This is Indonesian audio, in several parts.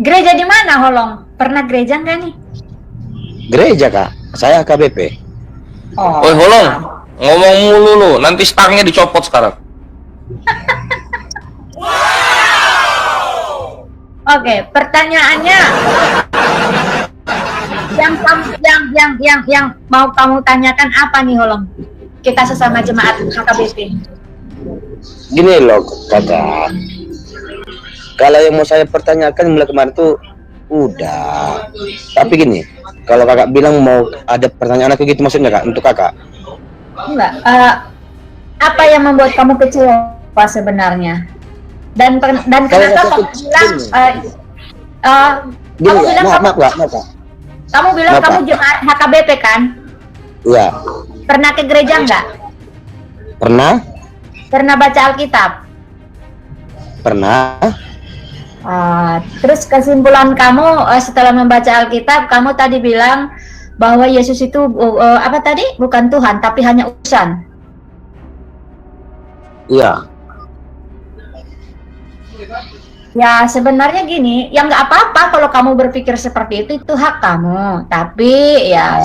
Gereja di mana, Holong? Pernah gereja nggak nih? Gereja, Kak. Saya KBP. Oh. Woi Holong, ngomong mulu lu, nanti stangnya dicopot sekarang. Oke, pertanyaannya yang mau kamu tanyakan apa nih, Holong? Kita sesama jemaat HKBP. Gini loh, Kakak. Kalau yang mau saya pertanyakan mulai kemarin tuh udah. Tapi gini, kalau Kakak bilang mau ada pertanyaan aku gitu maksudnya, Kak, untuk Kakak. Enggak. Apa yang membuat kamu kecewa sebenarnya? Dan kenapa kamu bilang kamu bilang kamu jemaat HKBP kan? Iya. Pernah ke gereja enggak? Pernah? Pernah baca Alkitab? Pernah. Terus kesimpulan kamu setelah membaca Alkitab, kamu tadi bilang bahwa Yesus itu apa tadi? Bukan Tuhan, tapi hanya utusan. Iya. Ya sebenarnya gini, ya nggak apa-apa kalau kamu berpikir seperti itu hak kamu. Tapi ya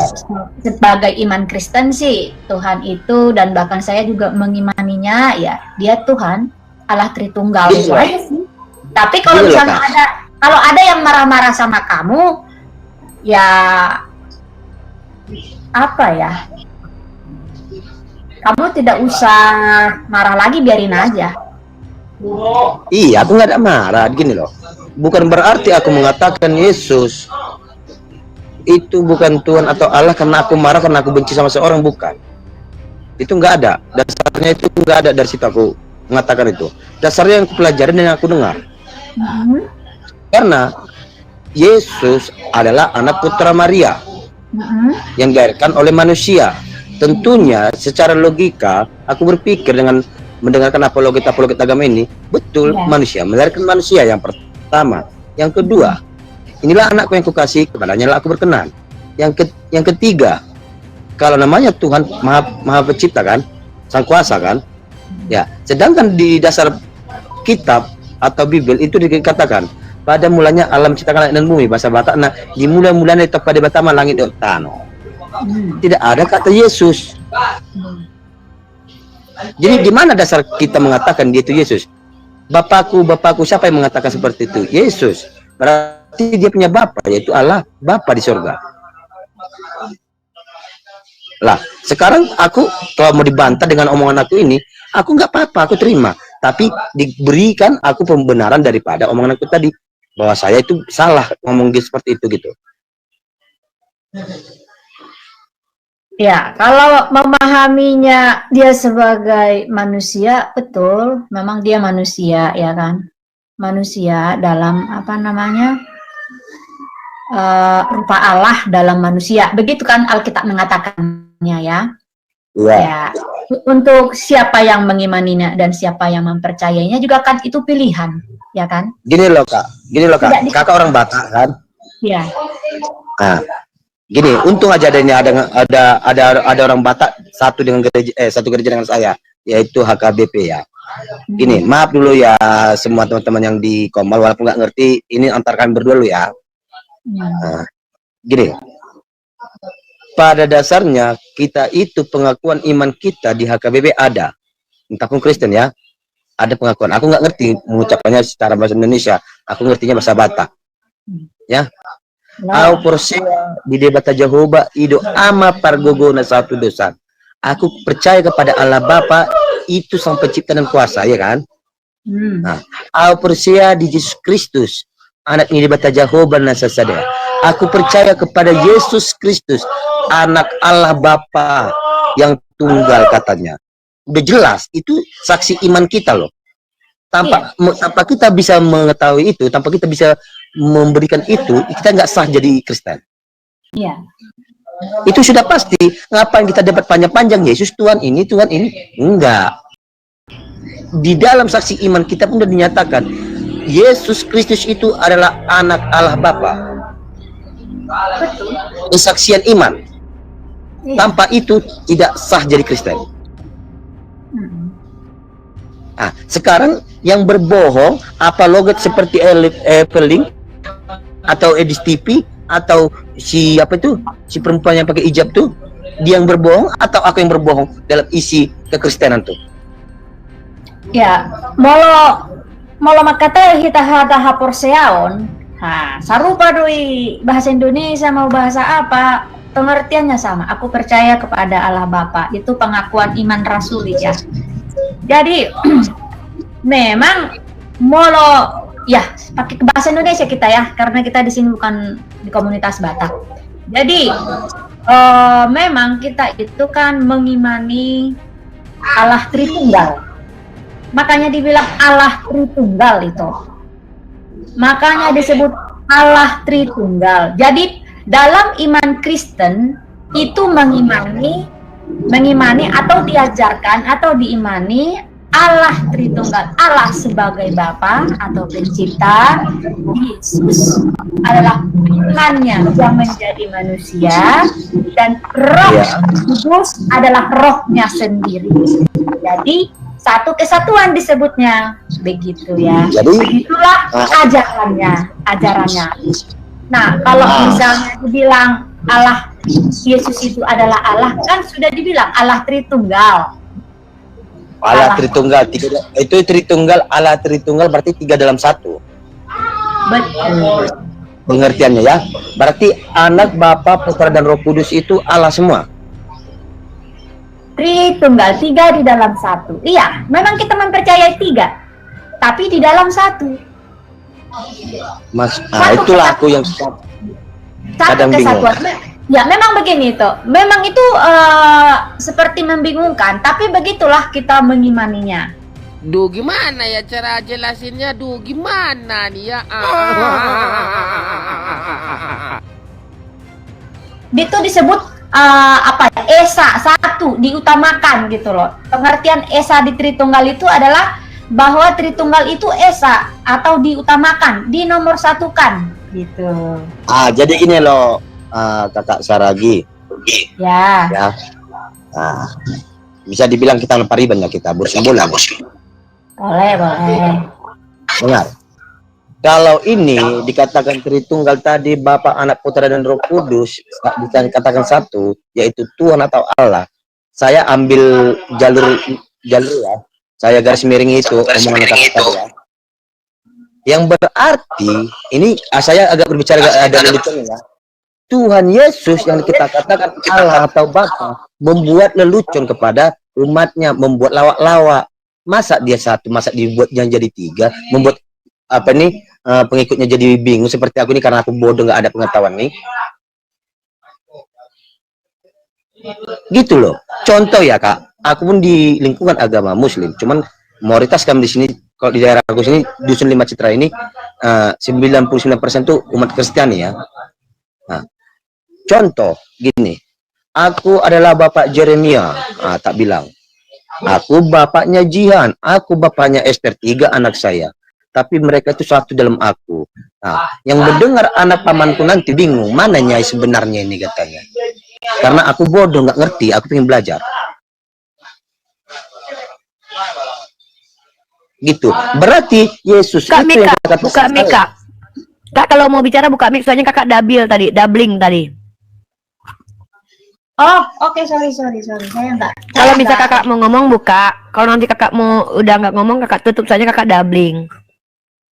sebagai iman Kristen sih Tuhan itu, dan bahkan saya juga mengimaninya, ya Dia Tuhan, Allah Tritunggal itu aja sih. Tapi kalau misalnya ada yang marah-marah sama kamu, ya apa ya? Kamu tidak usah marah lagi, biarin aja. Iya, aku nggak ada marah. Gini loh, bukan berarti aku mengatakan Yesus itu bukan Tuhan atau Allah karena aku marah, karena aku benci sama seorang, bukan. Itu nggak ada. Dasarnya itu nggak ada dari situ aku mengatakan itu. Dasarnya yang aku pelajari dan yang aku dengar. Karena Yesus adalah anak putra Maria yang dilahirkan oleh manusia. Tentunya secara logika aku berpikir dengan mendengarkan apologet agama ini, betul, manusia melahirkan manusia yang pertama. Yang kedua, inilah anakku yang kukasih, kepadanya lah aku berkenan. Yang ketiga, kalau namanya Tuhan maha pencipta kan, sang kuasa kan, ya. Sedangkan di dasar kitab atau Bible itu dikatakan pada mulanya alam ciptakan langit dan bumi, bahasa Batak, nah dimulai-mulanya itu pada batama langit dan tanah. Tidak ada kata Yesus. Jadi di mana dasar kita mengatakan dia itu Yesus? Bapakku, siapa yang mengatakan seperti itu? Yesus. Berarti dia punya Bapa, yaitu Allah, Bapa di surga. Lah, sekarang aku kalau mau dibantah dengan omongan aku ini, aku nggak apa-apa, aku terima. Tapi diberikan aku pembenaran daripada omongan aku tadi, bahwa saya itu salah ngomong seperti itu gitu. Ya, kalau memahaminya dia sebagai manusia, betul, memang dia manusia, ya kan? Manusia dalam apa namanya, rupa Allah dalam manusia, begitu kan Alkitab mengatakannya, ya. Ya, untuk siapa yang mengimaninya dan siapa yang mempercayainya juga kan itu pilihan, ya kan? Gini loh kak, kakak orang Batak kan? Iya. Nah, gini, untung aja ada orang Batak satu gereja dengan saya, yaitu HKBP ya. Gini, maaf dulu ya semua teman-teman yang di Komal, walaupun nggak ngerti, ini antar kami berdua dulu ya. Nah, gini, pada dasarnya kita itu pengakuan iman kita di HKBP ada, entah pun Kristen ya, ada pengakuan. Aku nggak ngerti mengucapkannya secara bahasa Indonesia, aku ngertinya bahasa Batak, ya. Au persia di debata Jehovah ido ama pargogona satu dosa. Aku percaya kepada Allah Bapa, itu sang pencipta dan kuasa, ya kan? Nah, au persia di Yesus Kristus, anak ini debata Jehovah nasasada. Aku percaya kepada Yesus Kristus, anak Allah Bapa yang tunggal, katanya. Udah jelas, itu saksi iman kita loh. Tanpa kita bisa mengetahui itu, tanpa kita bisa memberikan itu, kita nggak sah jadi Kristen. Iya. Itu sudah pasti. Ngapain kita debat panjang-panjang Yesus Tuhan ini, enggak. Di dalam saksi iman kita pun sudah dinyatakan Yesus Kristus itu adalah anak Allah Bapa. Kesaksian iman. Tanpa itu tidak sah jadi Kristen. Nah, sekarang yang berbohong apologet seperti Eveling atau Edis TV atau si apa itu si perempuan yang pakai hijab tuh dia yang berbohong atau aku yang berbohong dalam isi kekristenan tuh? Ya, molo makata kita hata haporseaon. Nah, sarupa doi bahasa Indonesia mau bahasa apa, pengertiannya sama. Aku percaya kepada Allah Bapa. Itu pengakuan iman rasuli ya. Jadi memang molo ya pakai bahasa Indonesia kita ya, karena kita di sini bukan di komunitas Batak. Jadi memang kita itu kan mengimani Allah Tritunggal. Makanya dibilang Allah Tritunggal itu. Makanya disebut Allah Tritunggal. Jadi dalam iman Kristen itu mengimani atau diajarkan atau diimani Allah Tritunggal. Allah sebagai Bapa atau Pencipta, Yesus adalah Tuhannya yang menjadi manusia, dan Roh Kudus adalah Rohnya sendiri. Jadi satu kesatuan disebutnya begitu ya. Jadi itulah ajarannya. Nah, kalau misalnya dibilang Allah Yesus itu adalah Allah, kan sudah dibilang Allah Tritunggal. Allah Tritunggal, itu Tritunggal, Allah Tritunggal berarti 3 dalam 1. Betul. Pengertiannya ya. Berarti anak, Bapa, Putra dan Roh Kudus itu Allah semua. Tritunggal, 3 di dalam 1. Iya, memang kita mempercayai 3, tapi di dalam 1. Mas, itulah aku yang kadang bingung. Ya, memang begini tuh. Memang itu seperti membingungkan, tapi begitulah kita mengimaninya. Duh, gimana ya cara jelasinnya? Duh, gimana nih ya? Itu disebut Esa satu diutamakan gitu loh. Pengertian Esa di Tritunggal itu adalah bahwa Tritunggal itu Esa atau diutamakan, dinomor satukan gitu. Jadi ini loh Kakak Saragi. Ya. Bisa dibilang kita lepariban ya, kita bersimbolan. Boleh. Dengar. Kalau ini dikatakan Tritunggal tadi, Bapa, Anak, Putra dan Roh Kudus, dikatakan satu, yaitu Tuhan atau Allah. Saya ambil jalur ya. Saya garis miring itu omongan kata ya. Yang berarti ini saya agak berbicara ada lelucon ya. Tuhan Yesus yang kita katakan Allah atau Bapa membuat lelucon kepada umatnya, membuat lawak-lawak. Masa dia satu, masa dibuat yang jadi 3, membuat pengikutnya jadi bingung seperti aku ini karena aku bodoh, nggak ada pengetahuan nih. Gitu loh. Contoh ya Kak, aku pun di lingkungan agama Muslim, cuman mayoritas kami di sini, kalau di daerah aku sini dusun 5 Citra ini 99% tuh umat Kristiani ya. Nah, contoh gini, aku adalah Bapak Jeremia, tak bilang. Aku bapaknya Jihan, aku bapaknya Esther, 3 anak saya. Tapi mereka itu satu dalam aku. Nah, yang mendengar anak pamanku nanti bingung, mana nyai sebenarnya ini katanya. Karena aku bodoh, nggak ngerti, aku pengen belajar. Gitu. Berarti Yesus buka itu mic, yang Kak. Buka mic, Kak. Kak, kalau mau bicara buka mic, soalnya kakak doubling tadi. Oh, oke, sorry. Saya enggak. Kalau bisa kakak mau ngomong buka, kalau nanti kakak mau udah nggak ngomong kakak tutup, soalnya kakak doubling.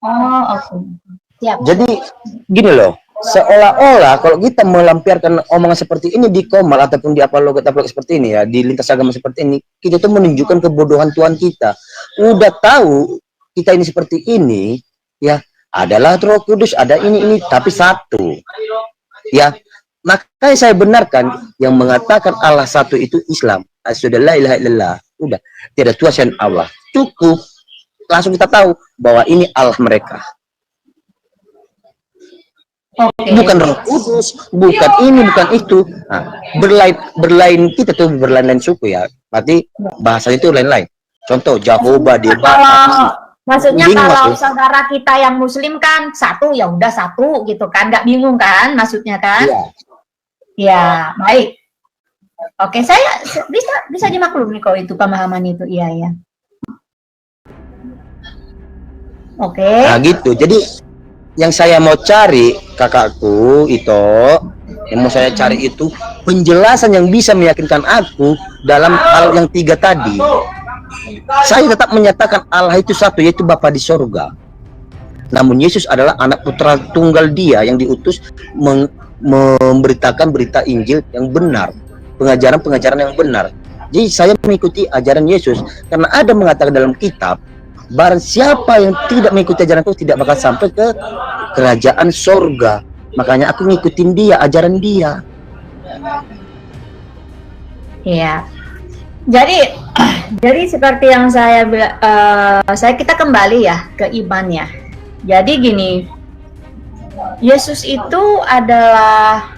Oh, oke. Siap. Jadi gini loh, seolah-olah kalau kita melampiarkan omongan seperti ini di Komal ataupun di upload seperti ini ya, di lintas agama seperti ini, kita tuh menunjukkan kebodohan Tuhan kita. Udah tahu kita ini seperti ini, ya, adalah Roh Kudus, ada ini, tapi satu. Ya, makanya saya benarkan yang mengatakan Allah satu itu Islam. Asyhadu la ilaha illallah. Udah, tiada Tuhan selain Allah. Cukup. Langsung kita tahu bahwa ini Allah mereka. Okay. Bukan Roh Kudus, bukan ini, bukan itu. Nah, berlain kita tuh berlain-lain suku ya. Berarti bahasanya itu lain-lain. Contoh Jehovah, maksudnya bingung kalau aku. saudara kita yang Muslim kan satu, ya udah satu gitu kan, nggak bingung kan maksudnya kan? Iya. Ya, baik. Oke, saya bisa dimaklumi kok itu pemahaman itu, iya ya. Oke. Nah gitu. Jadi yang saya mau cari kakakku itu, yang mau saya cari itu penjelasan yang bisa meyakinkan aku dalam hal yang 3 tadi. Saya tetap menyatakan Allah itu satu, yaitu Bapa di sorga. Namun Yesus adalah anak putra tunggal Dia yang diutus memberitakan berita Injil yang benar, pengajaran-pengajaran yang benar. Jadi saya mengikuti ajaran Yesus karena ada mengatakan dalam kitab, barang siapa yang tidak mengikuti ajaran itu tidak bakal sampai ke kerajaan sorga. Makanya aku ngikutin dia, ajaran dia. Iya. Jadi seperti yang saya bilang, kita kembali ya ke imannya. Jadi gini, Yesus itu adalah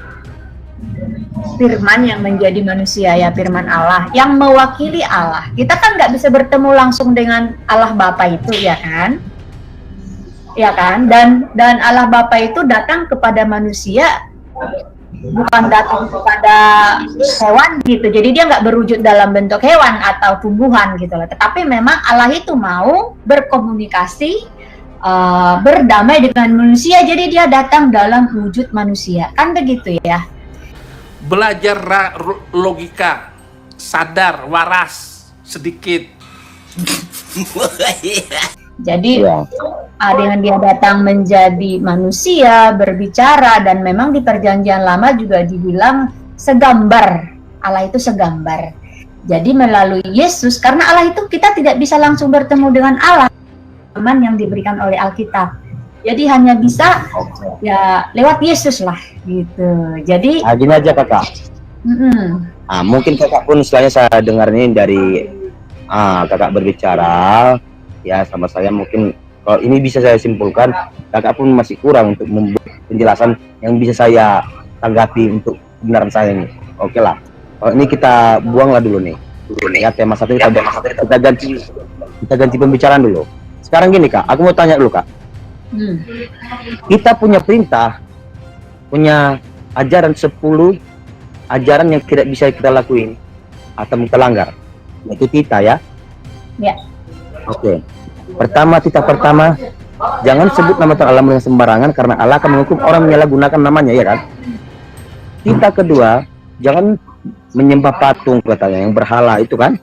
firman yang menjadi manusia, ya, firman Allah yang mewakili Allah. Kita kan nggak bisa bertemu langsung dengan Allah Bapa itu, ya kan? Ya kan? Dan Allah Bapa itu datang kepada manusia, bukan datang kepada hewan gitu. Jadi dia nggak berwujud dalam bentuk hewan atau tumbuhan gitu loh. Tetapi memang Allah itu mau berkomunikasi, berdamai dengan manusia. Jadi dia datang dalam wujud manusia, kan begitu ya? Belajar logika, sadar, waras sedikit. Jadi dengan dia datang menjadi manusia, berbicara, dan memang di perjanjian lama juga dibilang segambar. Allah itu segambar. Jadi melalui Yesus, karena Allah itu kita tidak bisa langsung bertemu dengan Allah, teman yang diberikan oleh Alkitab. Jadi hanya bisa ya lewat Yesus lah gitu. Jadi gini aja kakak. Mungkin kakak pun setelahnya saya dengar ini dari kakak berbicara ya sama saya, mungkin kalau ini bisa saya simpulkan kakak pun masih kurang untuk membuat penjelasan yang bisa saya tanggapi untuk kebenaran saya ini. Oke lah. Kalau ini kita buanglah dulu nih. Ya tema satu kita ganti pembicaraan dulu. Sekarang gini kak, aku mau tanya dulu kak. Kita punya perintah, punya ajaran 10 ajaran yang tidak bisa kita lakuin atau kita langgar, yaitu titah ya. Ya. Oke. Titah pertama, jangan sebut nama Tuhan Allah dengan sembarangan karena Allah akan menghukum orang menyalahgunakan namanya, ya kan? Titah kedua, jangan menyembah patung katanya yang berhala itu kan?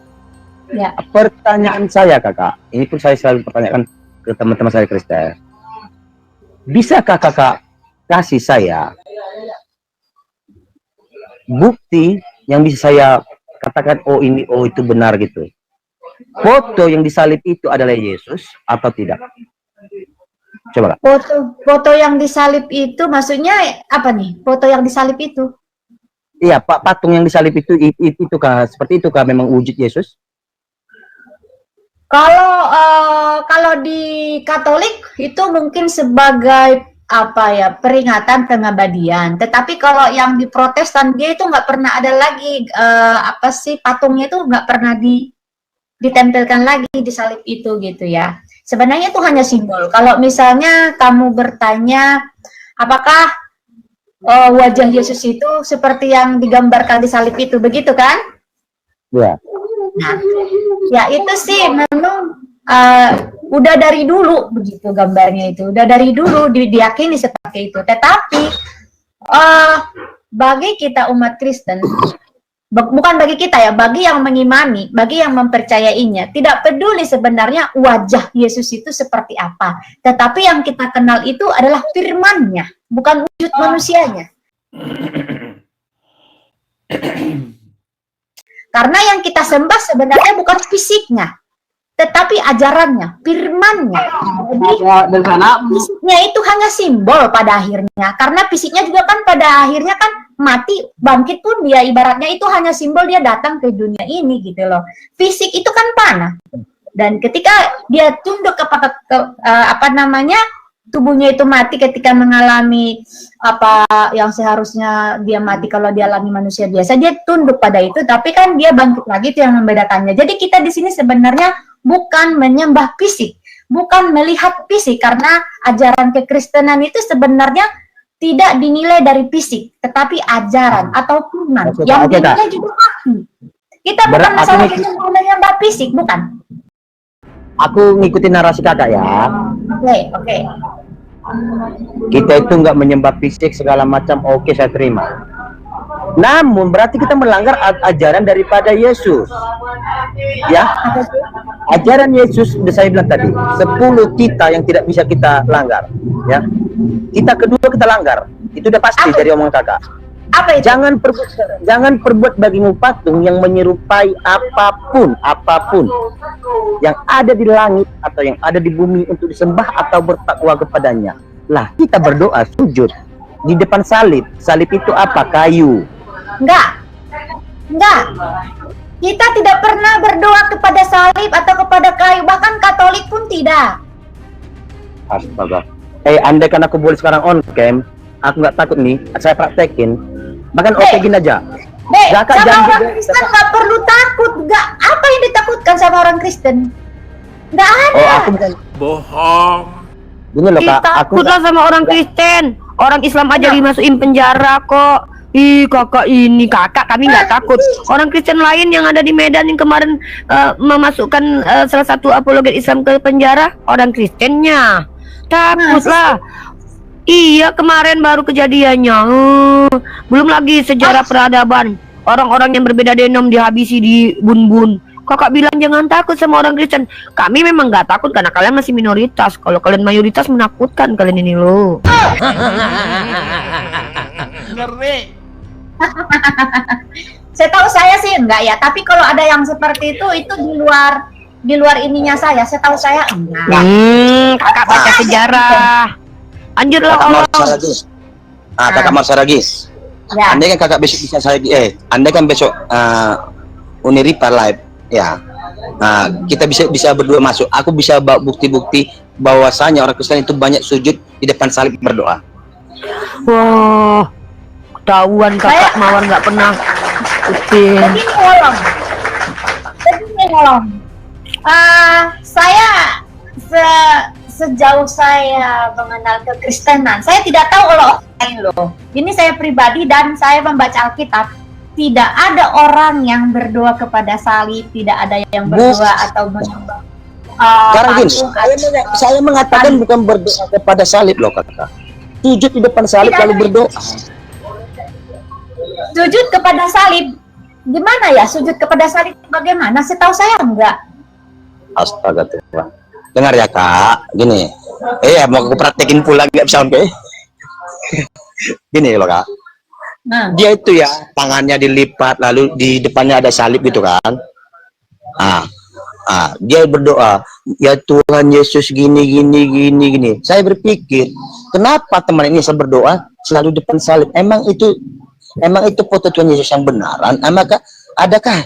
Ya. Pertanyaan saya kakak, ini pun saya selalu pertanyakan ke teman-teman saya Kristen. Bisakah kakak kasih saya bukti yang bisa saya katakan oh itu benar gitu? Foto yang disalib itu adalah Yesus atau tidak? Coba kak. Foto yang disalib itu maksudnya apa nih? Foto yang disalib itu? Iya, Pak, patung yang disalib itu kah seperti itu kah memang wujud Yesus? Kalau di Katolik itu mungkin sebagai peringatan pengabadian. Tetapi kalau yang di Protestan dia itu nggak pernah ada lagi patungnya itu nggak pernah ditempelkan lagi di salib itu gitu ya. Sebenarnya itu hanya simbol. Kalau misalnya kamu bertanya apakah wajah Yesus itu seperti yang digambarkan di salib itu, begitu kan? Ya. Nah, ya itu sih memang udah dari dulu begitu gambarnya itu, udah dari dulu diyakini seperti itu. Tetapi bagi kita umat Kristen, bukan bagi kita ya, bagi yang mengimani, bagi yang mempercayainya, tidak peduli sebenarnya wajah Yesus itu seperti apa. Tetapi yang kita kenal itu adalah firman-Nya, bukan wujud manusianya. Karena yang kita sembah sebenarnya bukan fisiknya, tetapi ajarannya, firman-Nya. Jadi fisiknya itu hanya simbol pada akhirnya. Karena fisiknya juga kan pada akhirnya kan mati, bangkit pun dia ibaratnya itu hanya simbol dia datang ke dunia ini gitu loh. Fisik itu kan panah. Dan ketika dia tunduk kepada tubuhnya itu mati ketika mengalami apa yang seharusnya dia mati kalau dia alami manusia biasa, dia tunduk pada itu, tapi kan dia bangkit lagi, itu yang membedakannya. Jadi kita di sini sebenarnya bukan menyembah fisik, bukan melihat fisik, karena ajaran kekristenan itu sebenarnya tidak dinilai dari fisik, tetapi ajaran atau firman yang dinilai juga hati. Kita bukan masalah menyembah fisik, bukan. Aku ngikutin narasi kakak ya. Oke. Kita itu nggak menyembah fisik segala macam, oke saya terima. Namun berarti kita melanggar ajaran daripada Yesus. Ya, ajaran Yesus sudah saya bilang tadi, 10 kita yang tidak bisa kita langgar. Ya, kita kedua kita langgar, itu udah pasti dari omongan kakak. Apa itu? Jangan perbuat bagimu patung yang menyerupai apapun yang ada di langit atau yang ada di bumi untuk disembah atau bertakwa kepadanya. Lah, kita berdoa sujud di depan salib. Salib itu apa? Kayu. Enggak. Kita tidak pernah berdoa kepada salib atau kepada kayu, bahkan Katolik pun tidak. Astaga. Andai kan aku boleh sekarang on cam, aku nggak takut nih, saya praktekin. Bahkan oke gini aja. Sama orang Kristen nggak perlu takut. Nggak, apa yang ditakutkan sama orang Kristen? Nggak ada. Oh, aku bukan. Bohong. Gini loh kak, aku Takutlah sama orang Kristen. Orang Islam aja dimasukin penjara kok. Ih kakak ini kami nggak takut. Orang Kristen lain yang ada di Medan yang kemarin memasukkan salah satu apologet Islam ke penjara, orang Kristennya takutlah. Iya kemarin baru kejadiannya. Belum lagi sejarah peradaban. Orang-orang yang berbeda denom dihabisi di bun-bun. Kakak bilang jangan takut sama orang Kristen. Kami memang nggak takut karena kalian masih minoritas. Kalau kalian mayoritas menakutkan kalian ini loh. Ngeri. Saya tahu saya sih enggak ya, tapi kalau ada yang seperti itu di luar ininya saya tahu saya enggak. Kakak baca sejarah. Lanjutlah kakak mau Allah. Saragis. Kakak mau Saragis. Ya. Andai kan kakak besok bisa andai kan besok Uniripa live ya. Kita bisa berdua masuk. Aku bisa bawa bukti-bukti bahwasanya orang Kristen itu banyak sujud di depan salib berdoa. Wah, ketahuan kakak mawar nggak pernah ikutin. Begini ngolong. Saya sejauh saya mengenal kekristenan, saya tidak tahu kalau orang lain loh. Ini saya pribadi dan saya membaca Alkitab. Tidak ada orang yang berdoa kepada salib, tidak ada yang berdoa atau menyembah. Karena gini, saya mengatakan bukan berdoa kepada salib loh kakak. Sujud di depan salib lalu berdoa. Sujud kepada salib, gimana ya? Sujud kepada salib bagaimana? Setahu saya enggak. Astaga Tuhan. Dengar ya kak, gini. Mau aku praktekin pula nggak bisa sampai. Gini loh kak. Dia itu ya tangannya dilipat lalu di depannya ada salib gitu kan. Dia berdoa, ya Tuhan Yesus gini. Saya berpikir, kenapa teman ini selalu berdoa selalu depan salib? Emang itu foto Tuhan Yesus yang benaran? Adakah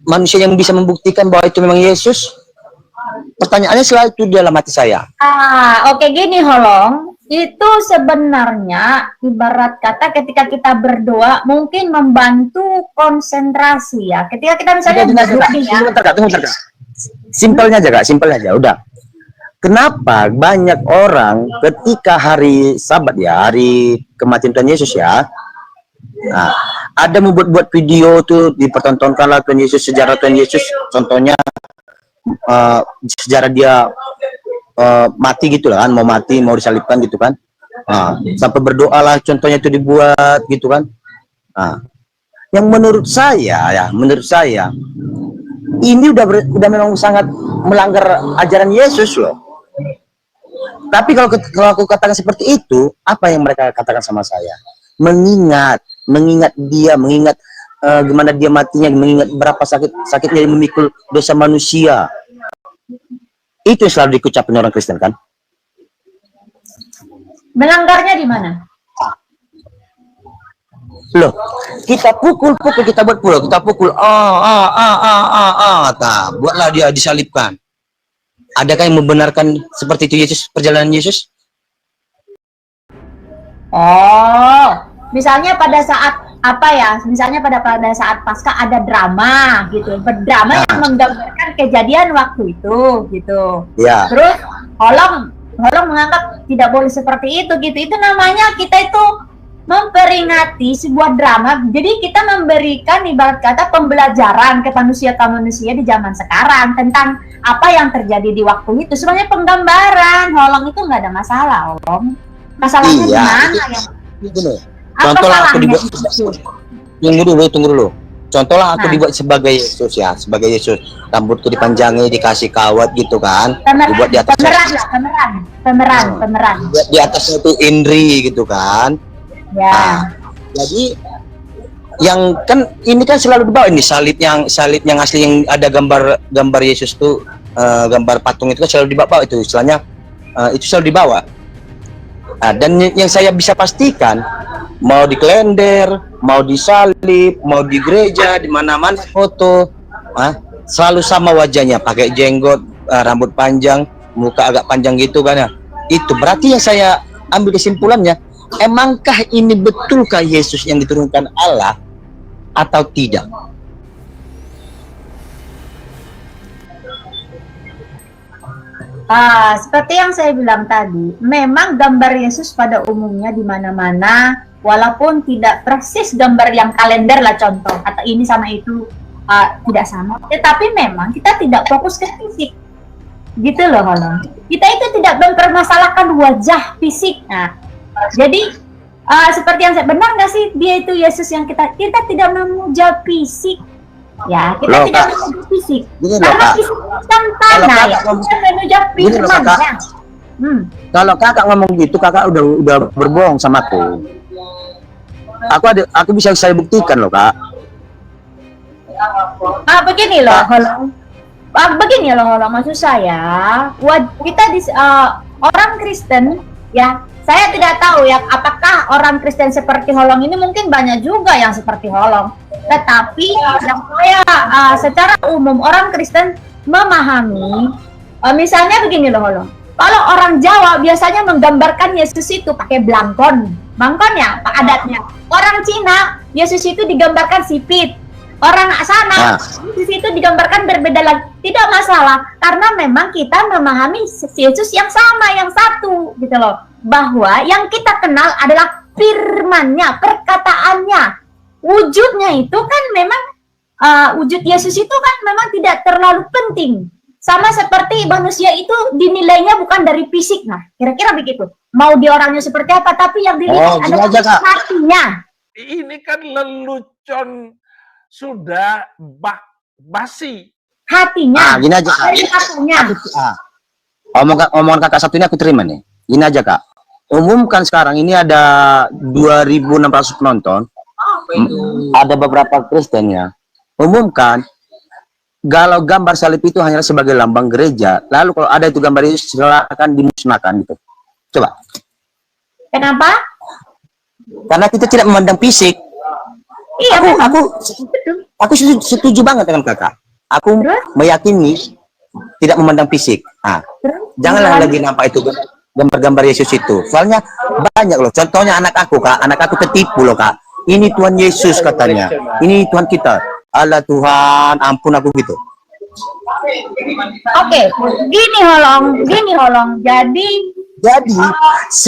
manusia yang bisa membuktikan bahwa itu memang Yesus? Pertanyaannya selalu itu di dalam hati saya. Oke, gini Holong. Itu sebenarnya ibarat kata ketika kita berdoa mungkin membantu konsentrasi ya. Ketika kita misalnya Tunggu, Kak. Simpelnya aja, udah. Kenapa banyak orang ketika hari Sabat ya, hari kematian Tuhan Yesus ya, ada membuat video tuh dipertontonkanlah Tuhan Yesus, sejarah Tuhan Yesus, contohnya sejarah dia mati gitu lah kan, mau disalibkan gitu kan, sampai berdoa lah contohnya itu dibuat gitu kan. Yang menurut saya ini udah memang sangat melanggar ajaran Yesus loh. Tapi kalau aku katakan seperti itu, apa yang mereka katakan sama saya? Mengingat dia, gimana dia matinya, mengingat berapa sakitnya memikul dosa manusia. Itu yang selalu diucapkan orang Kristen kan? melanggarnya di mana? Loh, kita pukul, kita buat pula, kita pukul, buatlah dia disalibkan. Adakah yang membenarkan seperti itu Yesus, perjalanan Yesus? Oh, misalnya pada saat apa ya? Misalnya pada saat Paskah ada drama gitu, drama yang menggambarkan kejadian waktu itu gitu. Ya. Terus Holong menganggap tidak boleh seperti itu gitu. Itu namanya kita itu memperingati sebuah drama. Jadi kita memberikan ibarat kata pembelajaran ke manusia di zaman sekarang tentang apa yang terjadi di waktu itu. Sebenarnya penggambaran holong itu nggak ada masalah, Om. Masalahnya di mana yang Gini, apa contohlah aku salahnya dibuat itu? tunggu dulu. Contohlah aku Nah. dibuat sebagai Yesus ya, sebagai Yesus. Rambutku dipanjangi, dikasih kawat gitu kan. Dibuat di atasnya. Pemeran. Dibuat di atasnya itu Indri gitu kan. Ya. Nah, jadi yang kan ini kan selalu dibawa ini salib yang asli yang ada gambar Yesus tuh gambar patung itu kan selalu dibawa itu istilahnya itu selalu dibawa. Nah, dan yang saya bisa pastikan mau di kalender, mau di salib, mau di gereja, di mana-mana foto, selalu sama wajahnya, pakai jenggot, rambut panjang, muka agak panjang gitu kan ya. Itu berarti yang saya ambil kesimpulannya, emangkah ini betulkah Yesus yang diturunkan Allah atau tidak? Seperti yang saya bilang tadi, memang gambar Yesus pada umumnya di mana-mana, walaupun tidak persis gambar yang kalender lah contoh, atau ini sama itu tidak sama, tetapi memang kita tidak fokus ke fisik, gitu loh Holong. Kita itu tidak mempermasalahkan wajah fisik. Nah, jadi seperti yang saya benar nggak sih dia itu Yesus yang kita tidak memuja fisik. Ya, kita Loh, tidak Kak. menuju fisik. Gini loh, Karena Kak. fisik kan tanah ya, kita menuju Gini loh, Kak. firman-Nya. Kalau kakak ngomong gitu, kakak udah berbohong sama aku. Aku bisa saya buktikan loh kak. Begini loh, Holong. Begini loh, Holong. Maksud saya, kita orang Kristen, ya, saya tidak tahu ya, apakah orang Kristen seperti Holong ini mungkin banyak juga yang seperti Holong. Tetapi yang saya secara umum orang Kristen memahami, misalnya begini loh, Holong. Kalau orang Jawa biasanya menggambarkan Yesus itu pakai blangkon ya, adatnya. Orang Cina, Yesus itu digambarkan sipit. Orang sana, Yesus itu digambarkan berbeda lagi. Tidak masalah, karena memang kita memahami Yesus yang sama, yang satu, gitu loh. Bahwa yang kita kenal adalah firman-Nya, perkataannya. Wujudnya itu kan memang, wujud Yesus itu kan memang tidak terlalu penting. Sama seperti manusia itu dinilainya bukan dari fisik, nah kira-kira begitu. Mau dia orangnya seperti apa, tapi yang dilihat adalah hatinya. Ini kan lelucon sudah basi. Hatinya. Gini aja kak. Hatinya. Omongan kakak satu ini aku terima nih. Gini aja kak. Umumkan sekarang ini ada 2.600 penonton. Ada beberapa Kristen ya. Umumkan kalau gambar salib itu hanya sebagai lambang gereja, lalu kalau ada itu gambar itu silakan dimusnahkan gitu. Coba. Kenapa? Karena kita tidak memandang fisik. Iya, Aku setuju banget dengan kakak. Aku meyakini tidak memandang fisik. Janganlah lagi nampak itu gambar-gambar Yesus itu. Soalnya banyak loh. Contohnya anak aku kak. Anak aku tertipu loh kak. Ini Tuhan Yesus katanya. Ini Tuhan kita. Allah Tuhan, ampun aku gitu. Oke, gini Holong. Jadi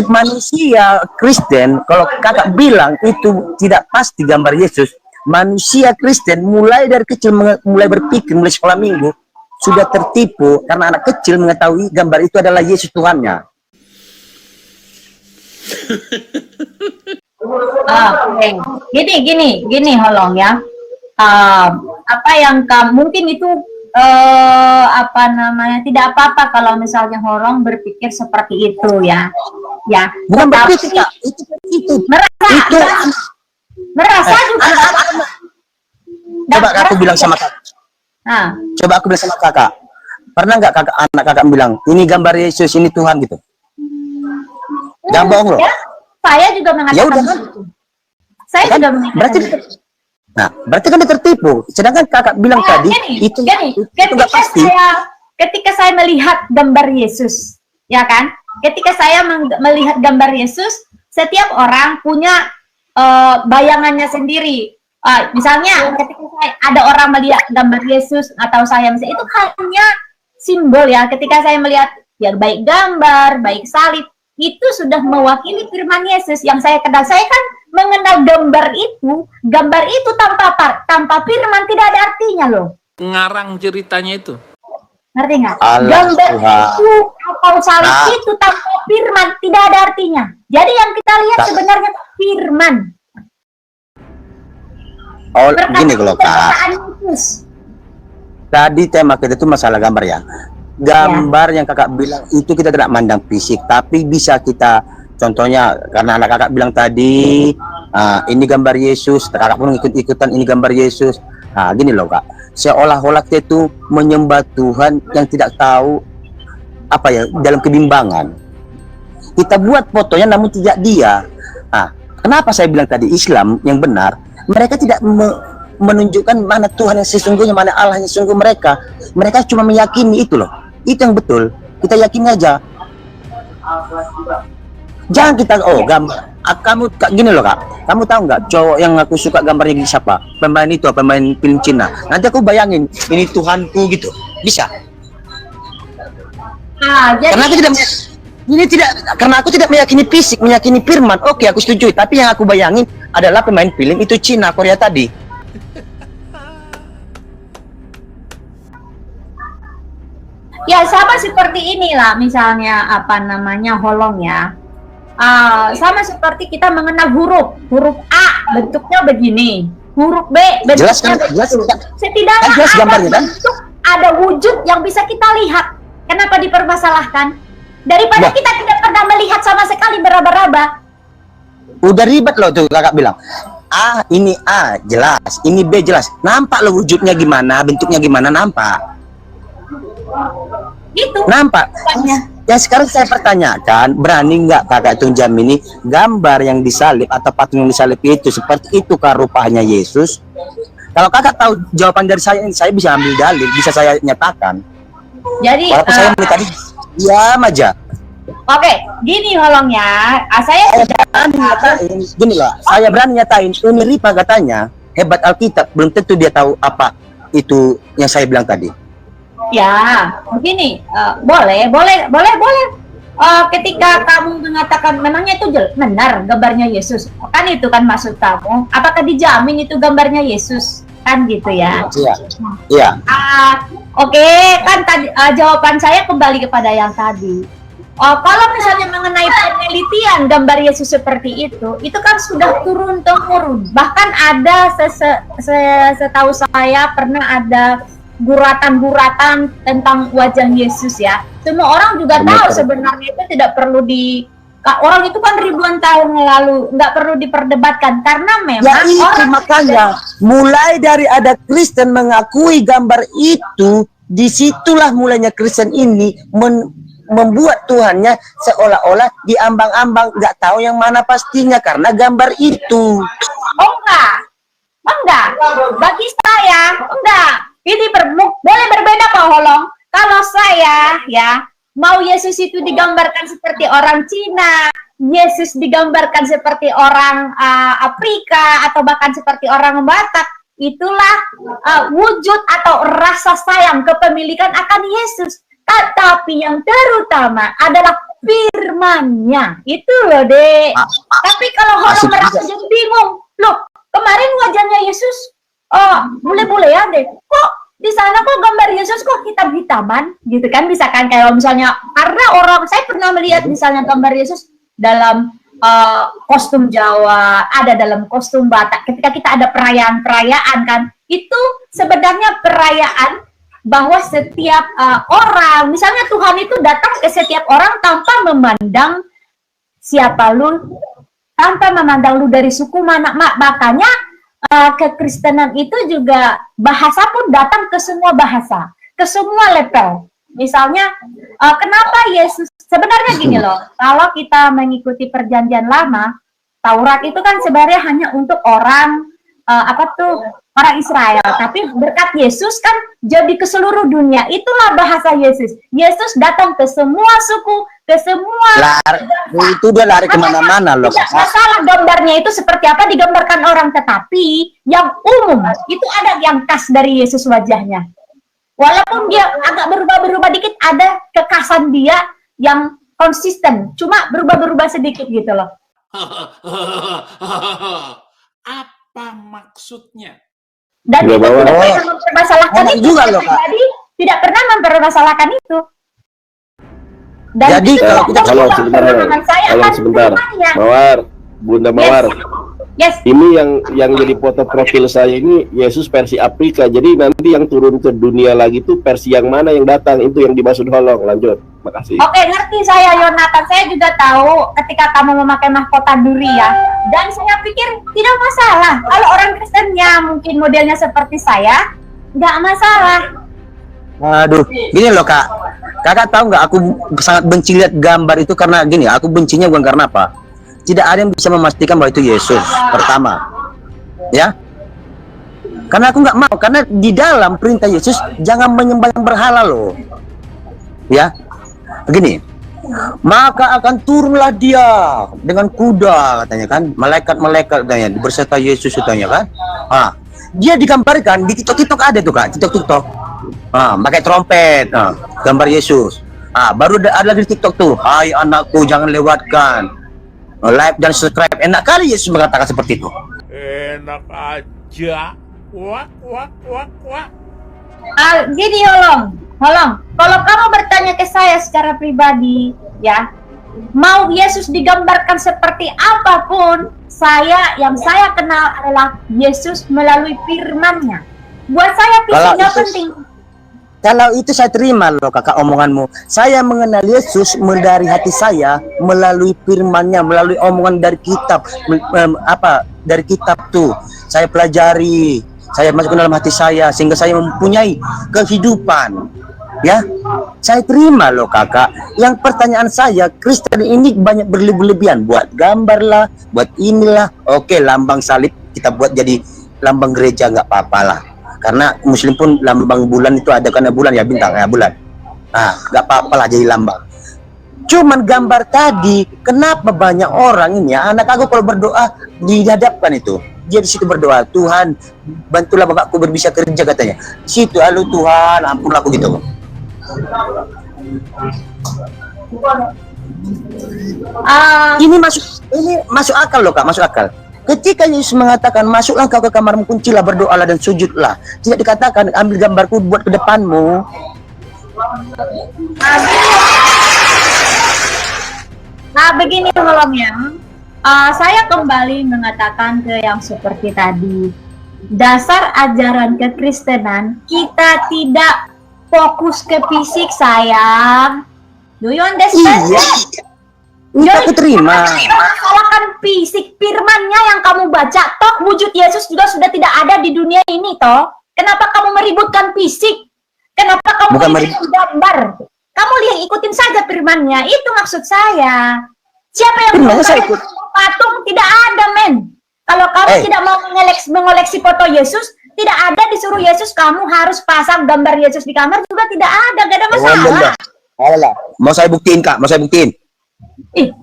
manusia Kristen, kalau kakak bilang itu tidak pasti gambar Yesus, manusia Kristen mulai dari kecil mulai berpikir, mulai sekolah minggu sudah tertipu karena anak kecil mengetahui gambar itu adalah Yesus Tuhannya. Gini Holong ya. Apa yang mungkin itu tidak apa-apa kalau misalnya Holong berpikir seperti itu ya. Bukan berpikir, itu merasa juga. Coba aku bilang sama kakak. Coba aku bilang sama kakak. Pernah nggak anak kakak bilang ini gambar Yesus, ini Tuhan gitu? Jangan bohong loh. Ya, saya juga mengatakan itu. Saya juga mengatakan itu. Berarti kan dia tertipu. Sedangkan kakak bilang tadi itu nggak pasti. Ketika saya melihat gambar Yesus, ya kan? Ketika saya melihat gambar Yesus, setiap orang punya bayangannya sendiri. Misalnya, ketika ada orang melihat gambar Yesus atau saya misalnya, itu hanya simbol ya. Ketika saya melihat ya baik gambar, baik salib, itu sudah mewakili firman Yesus yang saya kenal. Saya kan mengenal gambar itu tanpa firman tidak ada artinya loh. Ngarang ceritanya itu. Ngerti nggak? Allah Gambar Tuhan. itu atau salib itu tanpa firman tidak ada artinya. Jadi yang kita lihat sebenarnya firman. Oh, gini kalau Kak. Perkataan Yesus. Tadi tema kita itu masalah gambar ya. Gambar yang kakak bilang itu kita tidak mandang fisik, tapi bisa kita contohnya karena anak kakak bilang tadi ini gambar Yesus, kakak pun ikut-ikutan ini gambar Yesus. Nah, gini loh Kak, seolah-olah kita itu menyembah Tuhan yang tidak tahu apa ya dalam kebimbangan. Kita buat fotonya namun tidak dia. Nah, kenapa saya bilang tadi Islam yang benar, mereka tidak menunjukkan mana Tuhan yang sesungguhnya, mana Allah yang sesungguh mereka. Mereka cuma meyakini itu loh. Itu yang betul. Kita yakin aja. Jangan kita gambar. Kamu gini loh Kak. Kamu tahu nggak cowok yang aku suka gambarnya siapa? Pemain itu, pemain film Cina. Nanti aku bayangin ini Tuhanku gitu. Bisa. Jadi Karena aku tidak meyakini fisik, meyakini firman. Oke, aku setuju. Tapi yang aku bayangin adalah pemain film itu Cina, Korea tadi. ya sama seperti inilah misalnya apa namanya holong ya. Sama seperti kita mengenal huruf A bentuknya begini, huruf B Jelas bentuknya kan? Jelas begitu. kan? Setidaknya Jelas ada gambarnya kan? bentuk, ada wujud yang bisa kita lihat. Kenapa dipermasalahkan? Daripada Bah. kita tidak pernah melihat sama sekali beraba-raba. Udah ribet loh tuh kakak bilang. Ini A jelas, ini B jelas. Nampak loh wujudnya gimana, bentuknya gimana, nampak. Itu. Nampak. Yang sekarang saya pertanyakan, berani nggak kakak itu menjamini gambar yang disalib atau patung yang disalib itu seperti itu kah rupanya Yesus? Kalau kakak tahu jawaban dari saya bisa ambil dalil, bisa saya nyatakan. Jadi Walaupun saya tadi diam aja. oke, gini holongnya. Saya Berani nyatain, gini lah, saya berani nyatain. Ini Ripa katanya hebat Alkitab, belum tentu dia tahu apa itu yang saya bilang tadi. ya begini, boleh. Ketika kamu mengatakan memangnya itu benar gambarnya Yesus, kan itu kan maksud kamu. Apakah dijamin itu gambarnya Yesus? Kan gitu ya. Iya. Oke, kan tadi jawaban saya kembali kepada yang tadi. Kalau misalnya mengenai penelitian gambar Yesus seperti itu kan sudah turun temurun. Bahkan ada setahu saya pernah ada guratan-guratan tentang wajah Yesus ya. Semua orang juga tahu sebenarnya itu tidak perlu orang itu kan ribuan tahun lalu nggak perlu diperdebatkan karena memang Ya itu makanya mulai dari ada Kristen mengakui gambar itu, disitulah mulainya Kristen ini membuat Tuhannya seolah-olah diambang-ambang, nggak tahu yang mana pastinya karena gambar itu. Enggak. Bagi saya enggak. Ini boleh berbeda Pak Holong. Kalau saya ya mau Yesus itu digambarkan seperti orang Cina, Yesus digambarkan seperti orang Afrika atau bahkan seperti orang Batak, itulah wujud atau rasa sayang kepemilikan akan Yesus. Tetapi yang terutama adalah firman-Nya. Itu loh, Dek. Tapi kalau Holong merasa jadi bingung, loh, kemarin wajahnya Yesus bule-bule ya, Dek. Kok di sana kok gambar Yesus kok hitam-hitaman gitu kan, bisa kan kayak misalnya karena saya pernah melihat misalnya gambar Yesus dalam kostum Jawa, ada dalam kostum Batak. Ketika kita ada perayaan-perayaan kan, itu sebenarnya perayaan bahwa setiap orang, misalnya Tuhan itu datang ke setiap orang tanpa memandang siapa lu, tanpa memandang lu dari suku mana, makanya kekristenan itu juga bahasa pun datang ke semua bahasa, ke semua level. Misalnya, kenapa Yesus, sebenarnya gini loh, kalau kita mengikuti perjanjian lama, Taurat itu kan sebenarnya hanya untuk orang, orang Israel. Tapi berkat Yesus kan jadi ke seluruh dunia, itulah bahasa Yesus. Yesus datang ke semua suku, ke semua itu dia lari kemana-mana loh. Tidak masalah gambarnya itu seperti apa digambarkan orang, tetapi yang umum itu ada yang khas dari Yesus wajahnya. Walaupun dia agak berubah-berubah dikit, ada kekhasan dia yang konsisten, cuma berubah-berubah sedikit gitu loh. Apa maksudnya? Dan Udah itu bawa. tidak pernah mempermasalahkan Enak itu. juga Saya loh, Kak. pribadi tidak pernah mempermasalahkan itu. Dan Jadi itu kalau tidak Halo, membuat sebentar, permohonan saya halo akan sebentar. diterimanya. Mawar, Bunda Mawar. Yes. Ini yang jadi foto profil saya ini Yesus versi Afrika. Jadi nanti yang turun ke dunia lagi tuh versi yang mana yang datang, itu yang dimaksud Holong. Lanjut. Makasih. Oke, ngerti saya Yonatan. Saya juga tahu ketika kamu memakai mahkota duri ya. Dan saya pikir tidak masalah. Kalau orang Kristennya mungkin modelnya seperti saya, nggak masalah. Aduh, gini loh Kak. Kakak tahu nggak? Aku sangat benci lihat gambar itu karena gini. Aku bencinya bukan karena apa? Tidak ada yang bisa memastikan bahwa itu Yesus. Pertama, ya. Karena aku nggak mau. Karena di dalam perintah Yesus jangan menyembah yang berhala loh. Ya, begini. Maka akan turunlah dia dengan kuda katanya kan, malaikat-malaikat katanya berserta Yesus katanya kan. Dia digambarkan di TikTok ada tuh Kak, TikTok. Pakai trompet, gambar Yesus. Baru ada lagi di TikTok tuh, hai anakku jangan lewatkan like dan subscribe. Enak kali Yesus mengatakan seperti itu. Enak aja. Wak, wak, wak, wak. Gini Holong. Kalau kamu bertanya ke saya secara pribadi, ya, mau Yesus digambarkan seperti apapun, yang saya kenal adalah Yesus melalui firman-Nya. Buat saya fisiknya penting. Kalau itu saya terima loh kakak omonganmu. Saya mengenal Yesus dari hati saya melalui firman-Nya, melalui omongan dari kitab. Dari kitab tuh saya pelajari, saya masuk ke dalam hati saya sehingga saya mempunyai kehidupan. Ya, saya terima loh kakak. Yang pertanyaan saya, Kristen ini banyak berlebihan, buat gambar lah, buat inilah. Oke, lambang salib kita buat jadi lambang gereja nggak apa-apa lah. Karena Muslim pun lambang bulan itu ada, karena bulan ya bintang ya bulan. Nggak apa-apa lah jadi lambang. Cuman gambar tadi, kenapa banyak orang ini ya, anak aku kalau berdoa dihadapkan itu, dia di situ berdoa, Tuhan bantulah bapakku berbisa kerja katanya. Di situ, halo Tuhan, ampunlah aku gitu. Ini masuk akal loh Kak, masuk akal. Ketika Yesus mengatakan masuklah kau ke kamarmu, kuncilah, berdoalah dan sujudlah, tidak dikatakan ambil gambarku buat ke depanmu. Begini Holongnya. Saya kembali mengatakan ke yang seperti tadi. Dasar ajaran kekristenan, kita tidak fokus ke fisik sayang. Do you understand? Iya. Ini aku terima. Masalahkan fisik, firman-Nya yang kamu baca, toh wujud Yesus juga sudah tidak ada di dunia ini toh. Kenapa kamu meributkan fisik? Kenapa kamu meributkan gambar? Kamu lihat, ikutin saja firman-Nya. Itu maksud saya. Siapa yang ikut patung? Tidak ada, men. Kalau kamu tidak mau mengoleksi foto Yesus, tidak ada disuruh Yesus kamu harus pasang gambar Yesus di kamar juga tidak ada, gak ada masalah. Mau saya buktiin Kak, mau saya buktiin.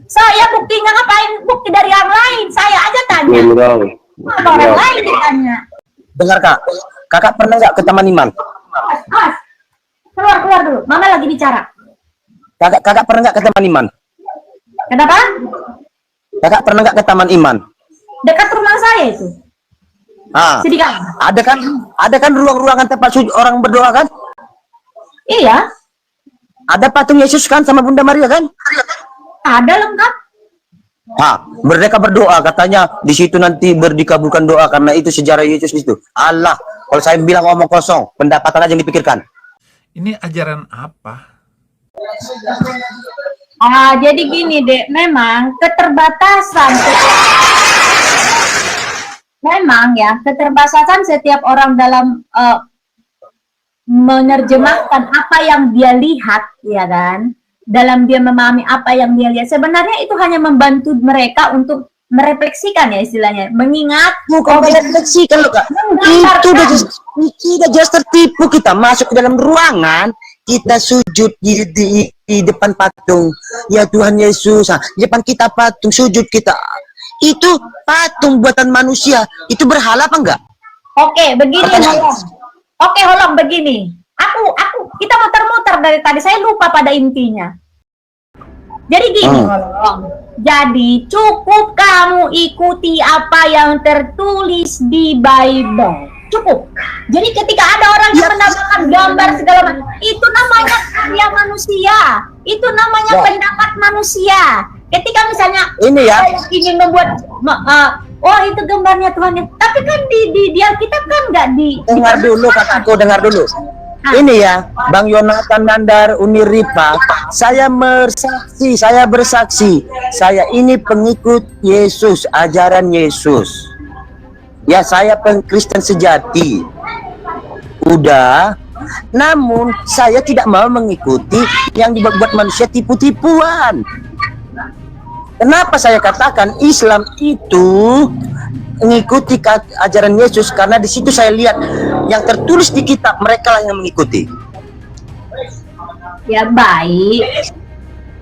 Saya buktinya ngapain? Bukti dari yang lain. Saya aja tanya. Orang lain ditanya. Dengar Kak, kakak pernah nggak ke Taman Iman? Keluar dulu. Mama lagi bicara. Kakak pernah nggak ke Taman Iman? Kenapa? Kakak pernah nggak ke Taman Iman? Dekat rumah saya itu. Sedikit. Ada kan ruang-ruangan tempat orang berdoa kan? Iya. Ada patung Yesus kan sama Bunda Maria kan? Ada lengkap. Mereka berdoa katanya di situ nanti dikabulkan doa karena itu sejarah Yesus itu. Allah, kalau saya bilang ngomong kosong, pendapatan aja yang dipikirkan. Ini ajaran apa? Jadi gini dek, memang keterbatasan setiap orang dalam menerjemahkan apa yang dia lihat, ya kan? Dalam dia memahami apa yang dia lihat, sebenarnya itu hanya membantu mereka untuk merefleksikan ya istilahnya, mengingat. Bukan merefleksikan loh Kak. Itu udah jelas tertipu. Kita masuk ke dalam ruangan, kita sujud di depan patung. Ya Tuhan Yesus, di depan kita patung, sujud kita. Itu patung buatan manusia. Itu berhala apa enggak? Oke, begini Holong, begini. Kita muter-muter dari tadi, saya lupa pada intinya. Jadi gini, Holong. Jadi cukup kamu ikuti apa yang tertulis di Bible. Cukup. Jadi ketika ada orang yang menambahkan gambar segala macam, itu namanya karya manusia. Itu namanya pendapat manusia. Ketika misalnya Ini ya, saya ingin membuat oh itu gambarnya Tuhan, tapi kan di Alkitab kan nggak dengar dulu kakakku, dengar dulu. Ini ya, Bang Yonatan Nandar Uniripa, saya bersaksi, saya ini pengikut Yesus, ajaran Yesus. Ya, saya Kristen sejati. Udah, namun saya tidak mau mengikuti yang dibuat manusia tipu-tipuan. Kenapa saya katakan Islam itu mengikuti ajaran Yesus? Karena di situ saya lihat yang tertulis di kitab, mereka lah yang mengikuti. Ya baik.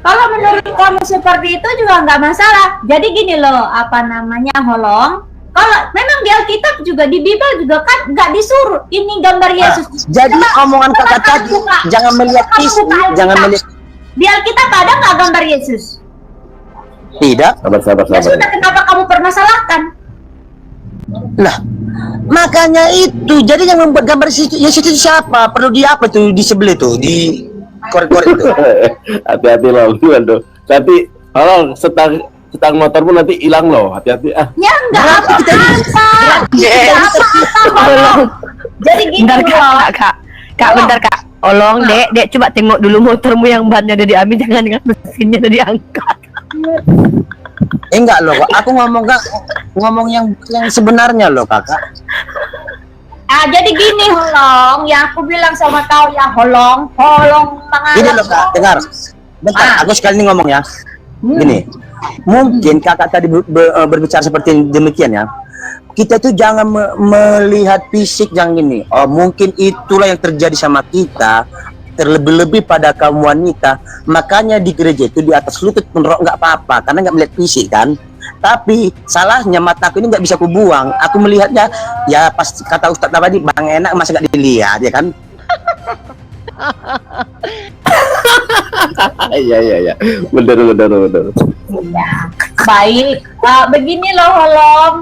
Kalau menurut kamu seperti itu juga nggak masalah. Jadi gini loh, apa namanya, Holong? Kalau memang di Alkitab juga, di Bible juga kan nggak disuruh ini gambar Yesus. Jadi omongan kakak tadi, jangan melihat fisik, jangan melihat. Di Alkitab ada nggak gambar Yesus? Tidak. Sabar. Ya sudah, kenapa kamu permasalahkan? Nah, makanya itu. Jadi yang membuat gambar Yesus itu siapa? Perlu di apa tuh, di sebelah tuh, di korek-korek itu. Hati-hati loh, aduh. Nanti kalau setang motormu nanti hilang loh, hati-hati ah. Ya nggak apa-apa. Jadi gini loh. Kak, bentar Kak. Tolong, Dek, coba tengok dulu motormu yang bannya udah diambil, jangan dengan mesinnya udah diangkat. Enggak loh, aku ngomong yang sebenarnya loh, kakak. Jadi gini, Holong, yang aku bilang sama kau ya, Holong Gini loh, kak, dengar. Bentar, aku sekali ini ngomong ya. Gini, mungkin kakak tadi berbicara seperti demikian ya. Kita tuh jangan melihat fisik yang ini. Oh, mungkin itulah yang terjadi sama kita, terlebih-lebih pada kaum wanita. Makanya di gereja itu di atas lutut pun nggak apa-apa, karena nggak melihat fisik kan. Tapi salahnya mataku ini nggak bisa kubuang. Aku melihatnya ya pas kata Ustadz tadi, Bang enak masa nggak dilihat ya kan. Iya. Bener. Ya, baik. Begini loh, Holong.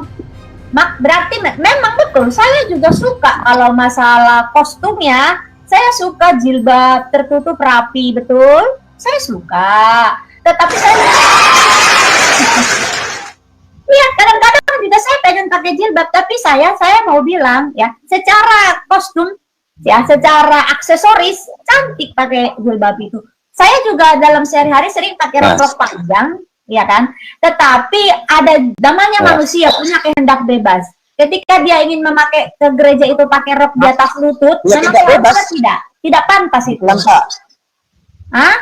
Berarti memang betul, saya juga suka kalau masalah kostumnya. Saya suka jilbab tertutup rapi, betul. Saya suka. Tetapi saya iya, kadang-kadang juga saya pengen pakai jilbab, tapi saya mau bilang ya, secara kostum ya, secara aksesoris cantik pakai jilbab itu. Saya juga dalam sehari-hari sering pakai rok panjang, ya kan? Tetapi ada namanya manusia punya kehendak bebas. Ketika dia ingin memakai ke gereja itu pakai rok di atas lutut, ya, memang tidak bebas, tidak pantas itu. Hah?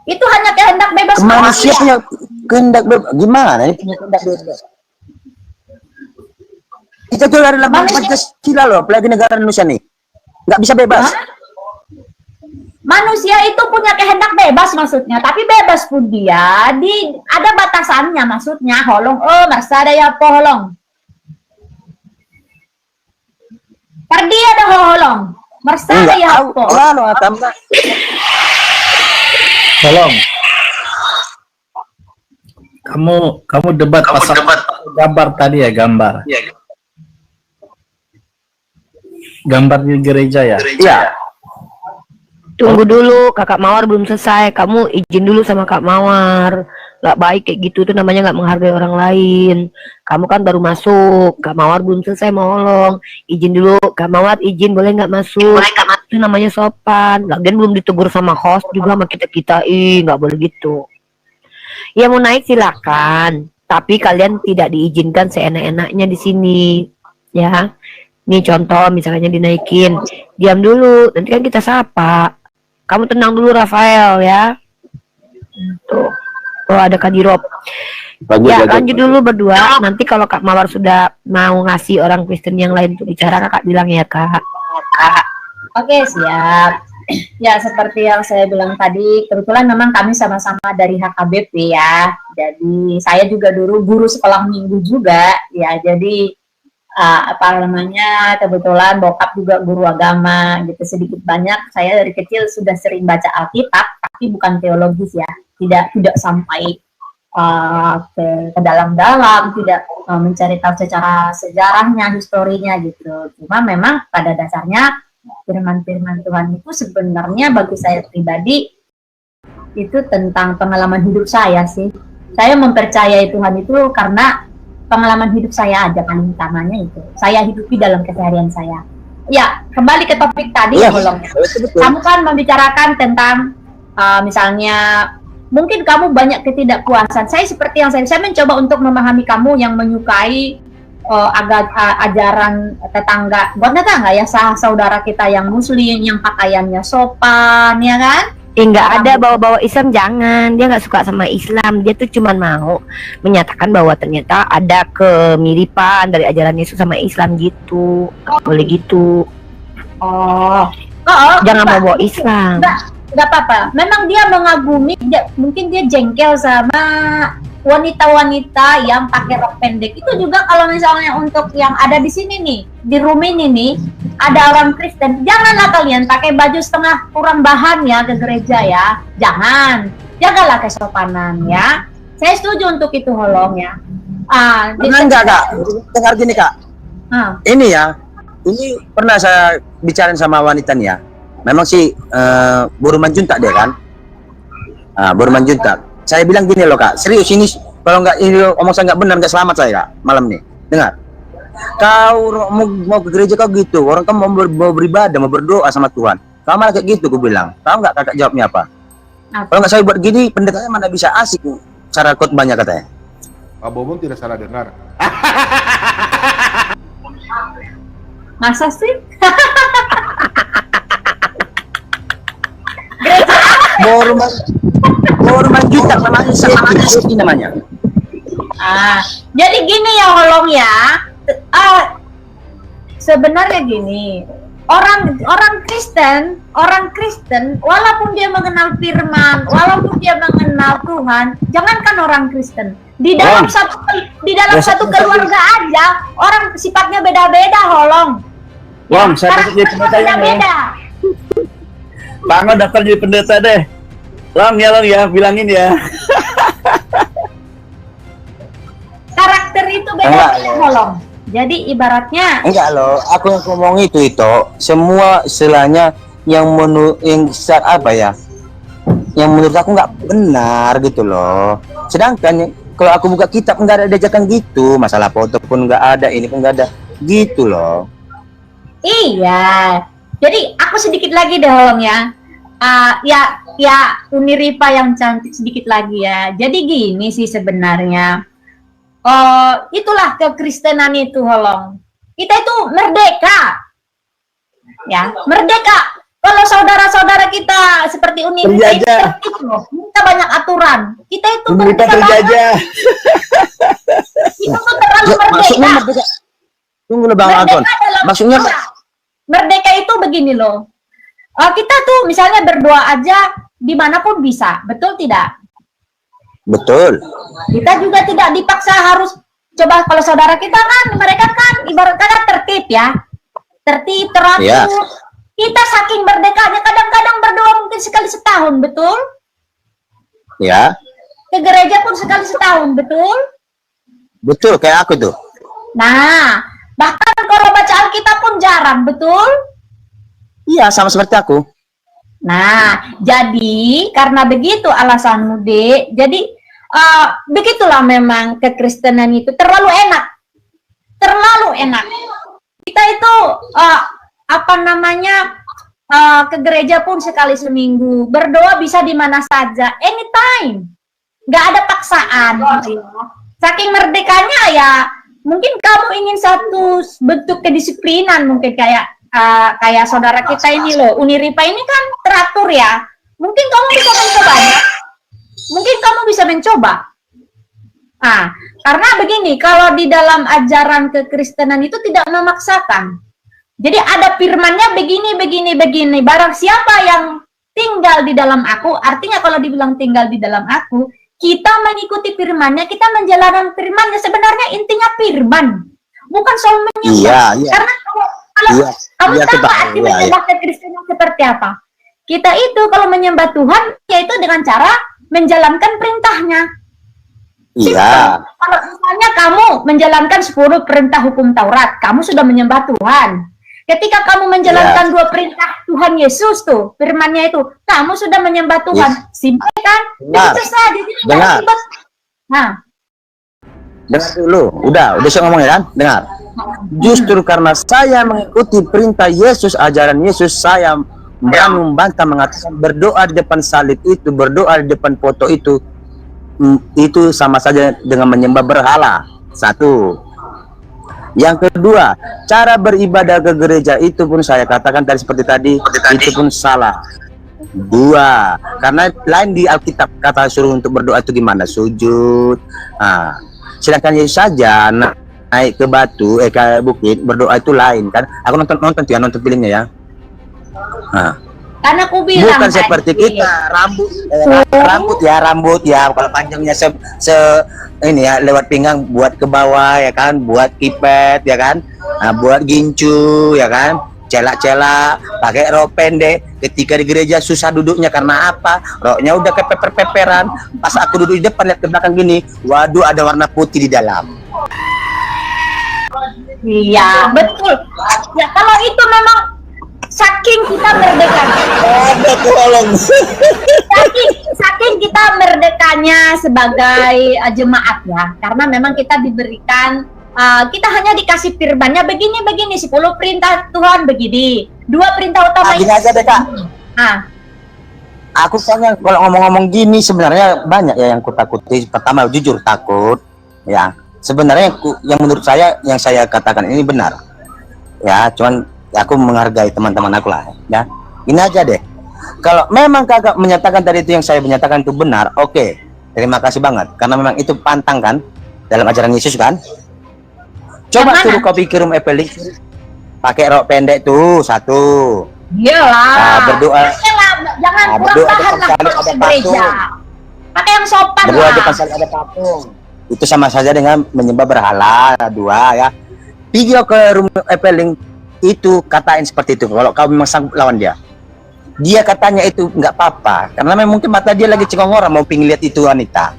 Itu hanya kehendak bebas manusia punya kehendak bebas. Gimana ini punya kehendak bebas? Kita tuh adalah Pancasila loh, apalagi negara Indonesia nih. Nggak bisa bebas. Manusia itu punya kehendak bebas maksudnya, tapi bebas pun dia ada batasannya maksudnya, Holong. Oh, masa ada ya Holong. Pergi ada Holong. Masa ada ya apa? Tolong. Kamu debat pasal gambar tadi ya, gambar. Gambar di gereja ya? Iya. Tunggu dulu, Kakak Mawar belum selesai. Kamu izin dulu sama Kak Mawar. Gak baik kayak gitu tuh, namanya gak menghargai orang lain. Kamu kan baru masuk, Kak Mawar belum selesai ngomong. Izin dulu, Kak Mawar izin boleh nggak masuk? Itu namanya sopan. Lagian belum ditegur sama host juga sama kita. Nggak boleh gitu. Ya mau naik silakan, tapi kalian tidak diizinkan seenak-enaknya di sini, ya. Nih contoh, misalnya dinaikin, diam dulu, nanti kan kita sapa. Kamu tenang dulu, Rafael, ya. Tuh. Oh, ada Kak Dirop. Lanjut dulu berdua. Nanti kalau Kak Mawar sudah mau ngasih orang Kristen yang lain untuk bicara, Kakak bilang ya, Kak. Oke, siap. Ya, seperti yang saya bilang tadi, kebetulan memang kami sama-sama dari HKBP ya. Jadi, saya juga dulu guru sekolah minggu juga, ya. Jadi, apa namanya, kebetulan bokap juga guru agama gitu, sedikit banyak saya dari kecil sudah sering baca Alkitab, tapi bukan teologis ya, tidak sampai ke dalam-dalam, tidak mencari tahu secara sejarahnya, historinya gitu. Cuma memang pada dasarnya firman-firman Tuhan itu sebenarnya bagi saya pribadi itu tentang pengalaman hidup saya sih. Saya mempercayai Tuhan itu karena pengalaman hidup saya aja paling utamanya itu. Saya hidupi dalam keseharian saya. Ya, kembali ke topik tadi ya, Holong. Kamu kan membicarakan tentang misalnya mungkin kamu banyak ketidakpuasan. Saya seperti yang saya mencoba untuk memahami kamu yang menyukai ajaran tetangga, bukan tetangga ya, saudara kita yang muslim, yang pakaiannya sopan, ya kan? Nggak ada bawa-bawa Islam, jangan. Dia nggak suka sama Islam. Dia tuh cuman mau menyatakan bahwa ternyata ada kemiripan dari ajaran Yesus sama Islam gitu. Boleh gitu. Jangan bawa Islam. Nggak apa-apa. Memang dia mengagumi, mungkin dia jengkel sama wanita-wanita yang pakai rok pendek. Itu juga kalau misalnya untuk yang ada di sini nih, di room ini nih, ada orang Kristen, janganlah kalian pakai baju setengah kurang bahan ya ke gereja ya. Jangan. Jagalah kesopanan ya. Saya setuju untuk itu, Holong ya. Enggak, Kak. Dengar gini, Kak. Ini ya, ini pernah saya bicarain sama wanita nih ya. Memang sih Buru Manjuntak dia kan. Buru Manjuntak. Saya bilang gini loh, Kak, serius ini kalau nggak ini omong saya nggak benar, nggak selamat saya, Kak, malam nih. Dengar. Kau mau ke gereja kau gitu, orang kamu mau beribadah, mau berdoa sama Tuhan. Kamu malah kayak gitu, aku bilang. Tahu nggak kakak jawabnya apa? Kalau nggak saya buat gini, pendetanya mana bisa asik cara khotbahnya katanya. Pak Bobon tidak salah dengar. Masa sih? Buru Manjuntak namanya, namanya. Jadi gini ya, Holong ya. Sebenarnya gini, orang Kristen walaupun dia mengenal firman, walaupun dia mengenal Tuhan, jangankan orang Kristen, di dalam satu keluarga aja orang sifatnya beda-beda, Holong. Wong, saya daftar jadi pendeta ya. Beda. Bang, daftar jadi pendeta deh. Long ya, bilangin ya. Karakter itu beda-beda, Holong. Jadi ibaratnya enggak loh, aku yang ngomong itu semua istilahnya yang apa ya, yang menurut aku nggak benar gitu loh. Sedangkan kalau aku buka kitab nggak ada diajarkan gitu, masalah foto pun nggak ada, ini pun nggak ada gitu loh. Iya, jadi aku sedikit lagi deh, Holong ya. Ya Uniripa yang cantik sedikit lagi ya. Jadi gini sih sebenarnya. Itulah kekristenan itu, Holong. Kita itu merdeka, ya merdeka. Kalau saudara-saudara kita seperti Uniripa kita banyak aturan. Kita itu terjajah. Itu tuh terlalu merdeka. Tunggu loh Bang Anton. Maksudnya merdeka itu begini loh. Kita tuh misalnya berdoa aja dimanapun bisa, betul tidak? Betul. Kita juga tidak dipaksa harus coba. Kalau saudara kita kan, mereka kan ibarat kata tertib ya, tertib teratur. Ya. Kita saking merdekanya kadang-kadang berdoa mungkin sekali setahun, betul? Ya. Ke gereja pun sekali setahun, betul? Betul, kayak aku tuh. Nah, bahkan kalau baca Alkitab pun jarang, betul? Iya, sama seperti aku. Nah, jadi karena begitu alasanmu, Dek. Jadi begitulah memang kekristenan itu terlalu enak. Terlalu enak. Kita itu ke gereja pun sekali seminggu, berdoa bisa di mana saja, anytime. Nggak ada paksaan gitu ya. Saking merdekanya ya, mungkin kamu ingin satu bentuk kedisiplinan, mungkin kayak saudara kita ini loh, Uniripa ini kan teratur ya. Mungkin kamu bisa mencobanya. Mungkin kamu bisa mencoba. Karena begini, kalau di dalam ajaran kekristenan itu tidak memaksakan. Jadi ada firmannya begini. Barang siapa yang tinggal di dalam aku, artinya kalau dibilang tinggal di dalam aku, kita mengikuti firmannya, kita menjalankan firmannya. Sebenarnya intinya firman. bukan soal menyembah. Iya, iya. Karena kalau Iya, kamu iya, tahu kita- arti iya, menyembah Kristen seperti apa? Kita itu kalau menyembah Tuhan yaitu dengan cara menjalankan perintahnya. Iya. Kalau misalnya kamu menjalankan 10 perintah hukum Taurat, kamu sudah menyembah Tuhan. Ketika kamu menjalankan 2 perintah Tuhan Yesus tuh, firman-Nya itu, kamu sudah menyembah Tuhan. Simpel kan? Benar. Begitu saja. Jadi nggak Benar. ribet. Nah, Dengar dulu. Udah saya ngomongnya kan? Dengar. Justru karena saya mengikuti perintah Yesus, ajaran Yesus, saya berani membantah, mengatakan berdoa di depan salib itu, berdoa di depan foto itu sama saja dengan menyembah berhala. Satu. Yang kedua, cara beribadah ke gereja itu pun saya katakan tadi seperti tadi, itu pun salah. Dua, karena lain di Alkitab kata suruh untuk berdoa itu gimana? Sujud. Nah, sedangkan Yesus saja naik ke batu, ke bukit berdoa itu lain kan? Aku nonton tuh ya, nonton filmnya ya. Nah, karena aku bilang bukan tadi, seperti kita rambut ya kalau panjangnya ini ya lewat pinggang buat ke bawah ya kan, buat kipet ya kan, nah, buat gincu ya kan, celak-celak, pakai rok pendek. Ketika di gereja susah duduknya karena apa? Roknya udah kepeper-peperan. Pas aku duduk di depan lihat ke belakang gini, waduh ada warna putih di dalam. Iya, betul. Ya kalau itu memang saking kita merdeka. saking kita merdekanya sebagai jemaat ya, karena memang kita diberikan kita hanya dikasih firman-Nya begini 10 perintah Tuhan begini, 2 perintah utama Gini aja deh Kak. Aku soalnya kalau ngomong-ngomong gini sebenarnya banyak ya yang kutakuti. Pertama jujur takut ya. Sebenarnya yang menurut saya yang saya katakan ini benar. Ya, cuman aku menghargai teman-teman aku lah ya. Ini aja deh. Kalau memang kakak menyatakan tadi itu yang saya menyatakan itu benar, oke. Terima kasih banget karena memang itu pantang kan dalam ajaran Yesus kan. Coba suruh kau pikir Epeling pakai rok pendek tuh satu. Iyalah. Berdoa. Jangan kurang berdoa tahan depan lah salib kalau ada ke gereja. patung. Pakai yang sopan Berdoa lah. depan salib ada patung. Itu sama saja dengan menyembah berhala. Dua ya. Video ke rumah Epeling itu katain seperti itu. Kalau kau memang sanggup lawan dia, dia katanya itu nggak apa-apa karena memang mungkin mata dia lagi cengongora mau pingin lihat itu wanita.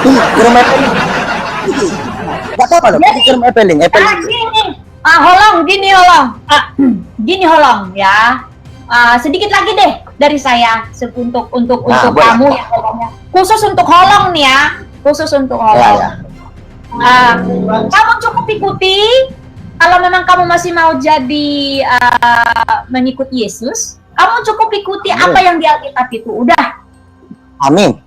Ke rumah Epeling nggak apa-apa loh. Ke rumah Epeling. Gini holong ya. Sedikit lagi deh dari saya untuk boleh. kamu ya holongnya. Khusus untuk holong nih ya. Khusus untuk holong. Ya. Kamu cukup ikuti. Kalau memang kamu masih mau jadi mengikuti Yesus, kamu cukup ikuti apa yang di Alkitab itu. Udah. Amin.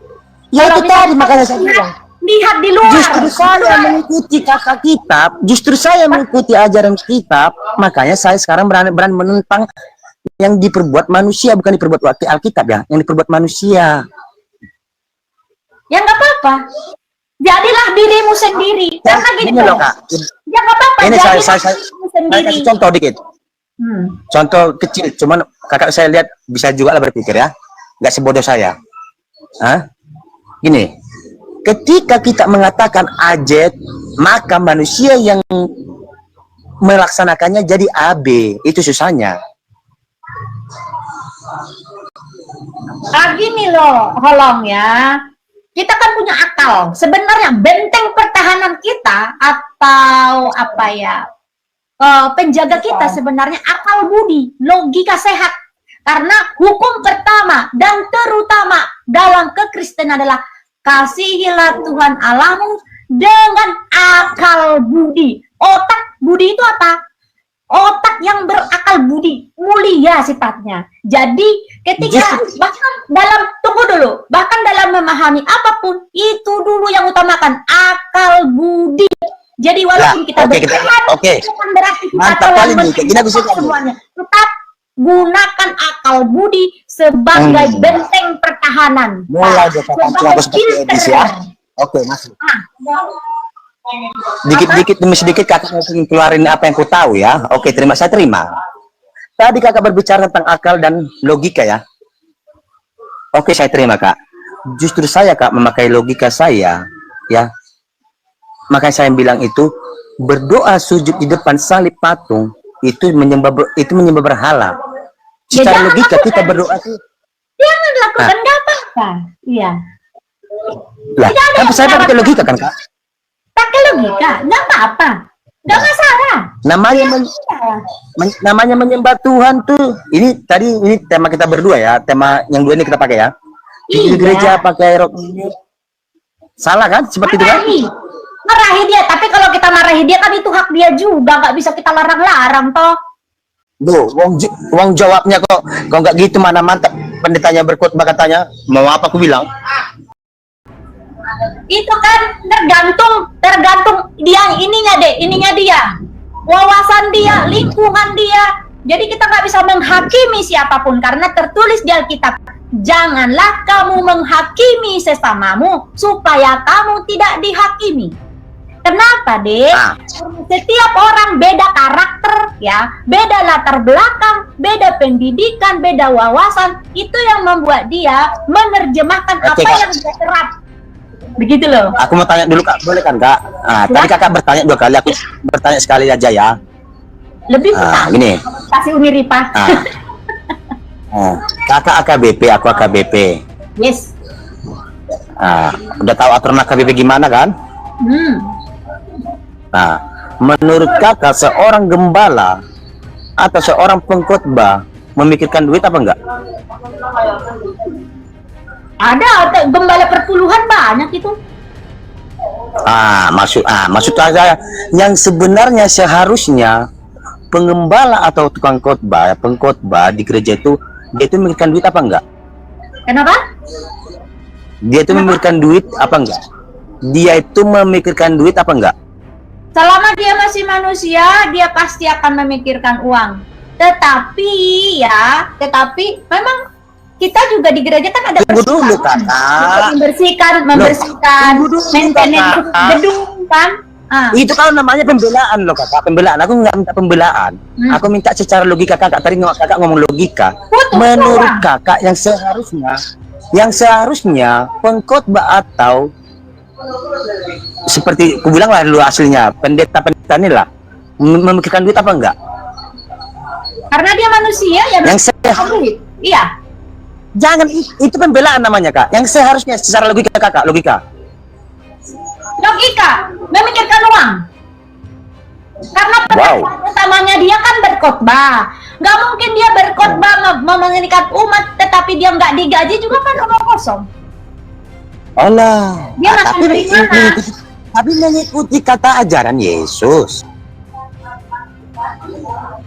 Ya Kalau itu tadi misalnya makanya saya bilang. Lihat di luar. Justru saya mengikuti kakak kitab, justru saya mengikuti ajaran kitab, makanya saya sekarang berani menentang yang diperbuat manusia, bukan diperbuat wakil Alkitab ya, yang diperbuat manusia. Ya nggak apa-apa. Jadilah dirimu sendiri. Karena gini loh Kak. Ya nggak apa-apa. Ini jadilah saya dirimu sendiri. kasih contoh dikit. Contoh kecil, cuman kakak saya lihat bisa juga lah berpikir ya, nggak sebodoh saya. Gini, ketika kita mengatakan ajet, maka manusia yang melaksanakannya jadi AB, itu susahnya. Gini loh, holong ya. Kita kan punya akal. Sebenarnya benteng pertahanan kita atau apa ya, penjaga kita sebenarnya akal budi, logika sehat. Karena hukum pertama dan terutama dalam kekristenan adalah kasihilah Tuhan Allahmu dengan akal budi. Otak budi itu apa? Otak yang berakal budi, mulia sifatnya. Jadi ketika bahkan dalam memahami apapun itu dulu yang utamakan akal budi. Jadi walaupun kita bukan berarti kita semuanya, tetap gunakan akal budi sebagai benteng pertahanan. Mulai sebagai filter ya. Oke, masuk. Dikit-dikit demi sedikit kakak mau keluarin apa yang ku tahu ya. Oke, saya terima. Tadi kakak berbicara tentang akal dan logika ya. Oke, saya terima kak. Justru saya kak memakai logika saya ya. makanya saya bilang itu berdoa sujud di depan salib patung itu menyembah berhala. Ya, Secara jangan logika lakukan. kita berdoa tuh Jangan lakukan, nggak apa-apa. Iya. lah, Tidak ada kan yang saya pakai salah. logika kan Kak? Pakai logika, nggak apa-apa. Nggak masalah. Namanya menyembah Tuhan tuh. Ini tema kita berdua ya, tema yang dua ini kita pakai ya. Di Iya. gereja pakai rok ini salah kan? Seperti itu kan? Marahi dia, tapi kalau kita marahi dia kan itu hak dia juga, nggak bisa kita larang-larang toh. Duh, wong jawabnya kok nggak gitu, mana mantap pendetanya berkhotbah katanya. Mau apa aku bilang? Itu kan tergantung ininya dia, wawasan dia, lingkungan dia. Jadi kita nggak bisa menghakimi siapapun karena tertulis di Alkitab, janganlah kamu menghakimi sesamamu supaya kamu tidak dihakimi. Kenapa, Dek? Setiap orang beda karakter, ya, beda latar belakang, beda pendidikan, beda wawasan. Itu yang membuat dia menerjemahkan Oke, apa Kak. yang dia serap. Begitu loh. Aku mau tanya dulu Kak, boleh kan Kak? Tadi Kakak bertanya 2 kali, aku bertanya sekali aja ya. Lebih mudah. Gini. Kasih Uni Ripa. Kakak AKBP, aku AKBP. Yes. Udah tahu aturan AKBP gimana kan? Nah, menurut Kakak seorang gembala atau seorang pengkhotbah memikirkan duit apa enggak? Ada gembala perpuluhan banyak itu. Maksud saya yang sebenarnya seharusnya pengembala atau tukang khotbah, pengkhotbah di gereja itu dia itu memikirkan duit apa enggak? Kenapa? Dia itu memikirkan duit apa enggak? Dia itu memikirkan duit apa enggak? Selama dia masih manusia, dia pasti akan memikirkan uang. Tetapi memang kita juga di gereja kan ada Tunggu dulu Kakak. membersihkan maintenance gedung kan. Itu kalau namanya pembelaan loh Kakak, pembelaan. Aku nggak minta pembelaan. Aku minta secara logika Kakak. Tadi Kakak ngomong logika. Menurut Kakak yang seharusnya pengkhotbah atau seperti aku bilang lah dulu aslinya pendeta ini lah memikirkan duit apa enggak? Karena dia manusia ya. Yang duit. Iya. Jangan, itu pembelaan namanya Kak. Yang seharusnya secara logika Kakak, logika memikirkan uang. Karena pekerjaan utamanya dia kan berkhotbah. Nggak mungkin dia berkhotbah memengerikan umat tetapi dia nggak digaji juga kan omong kosong. Allah. Dia makan dari mana? Tapi mengikuti kata ajaran Yesus.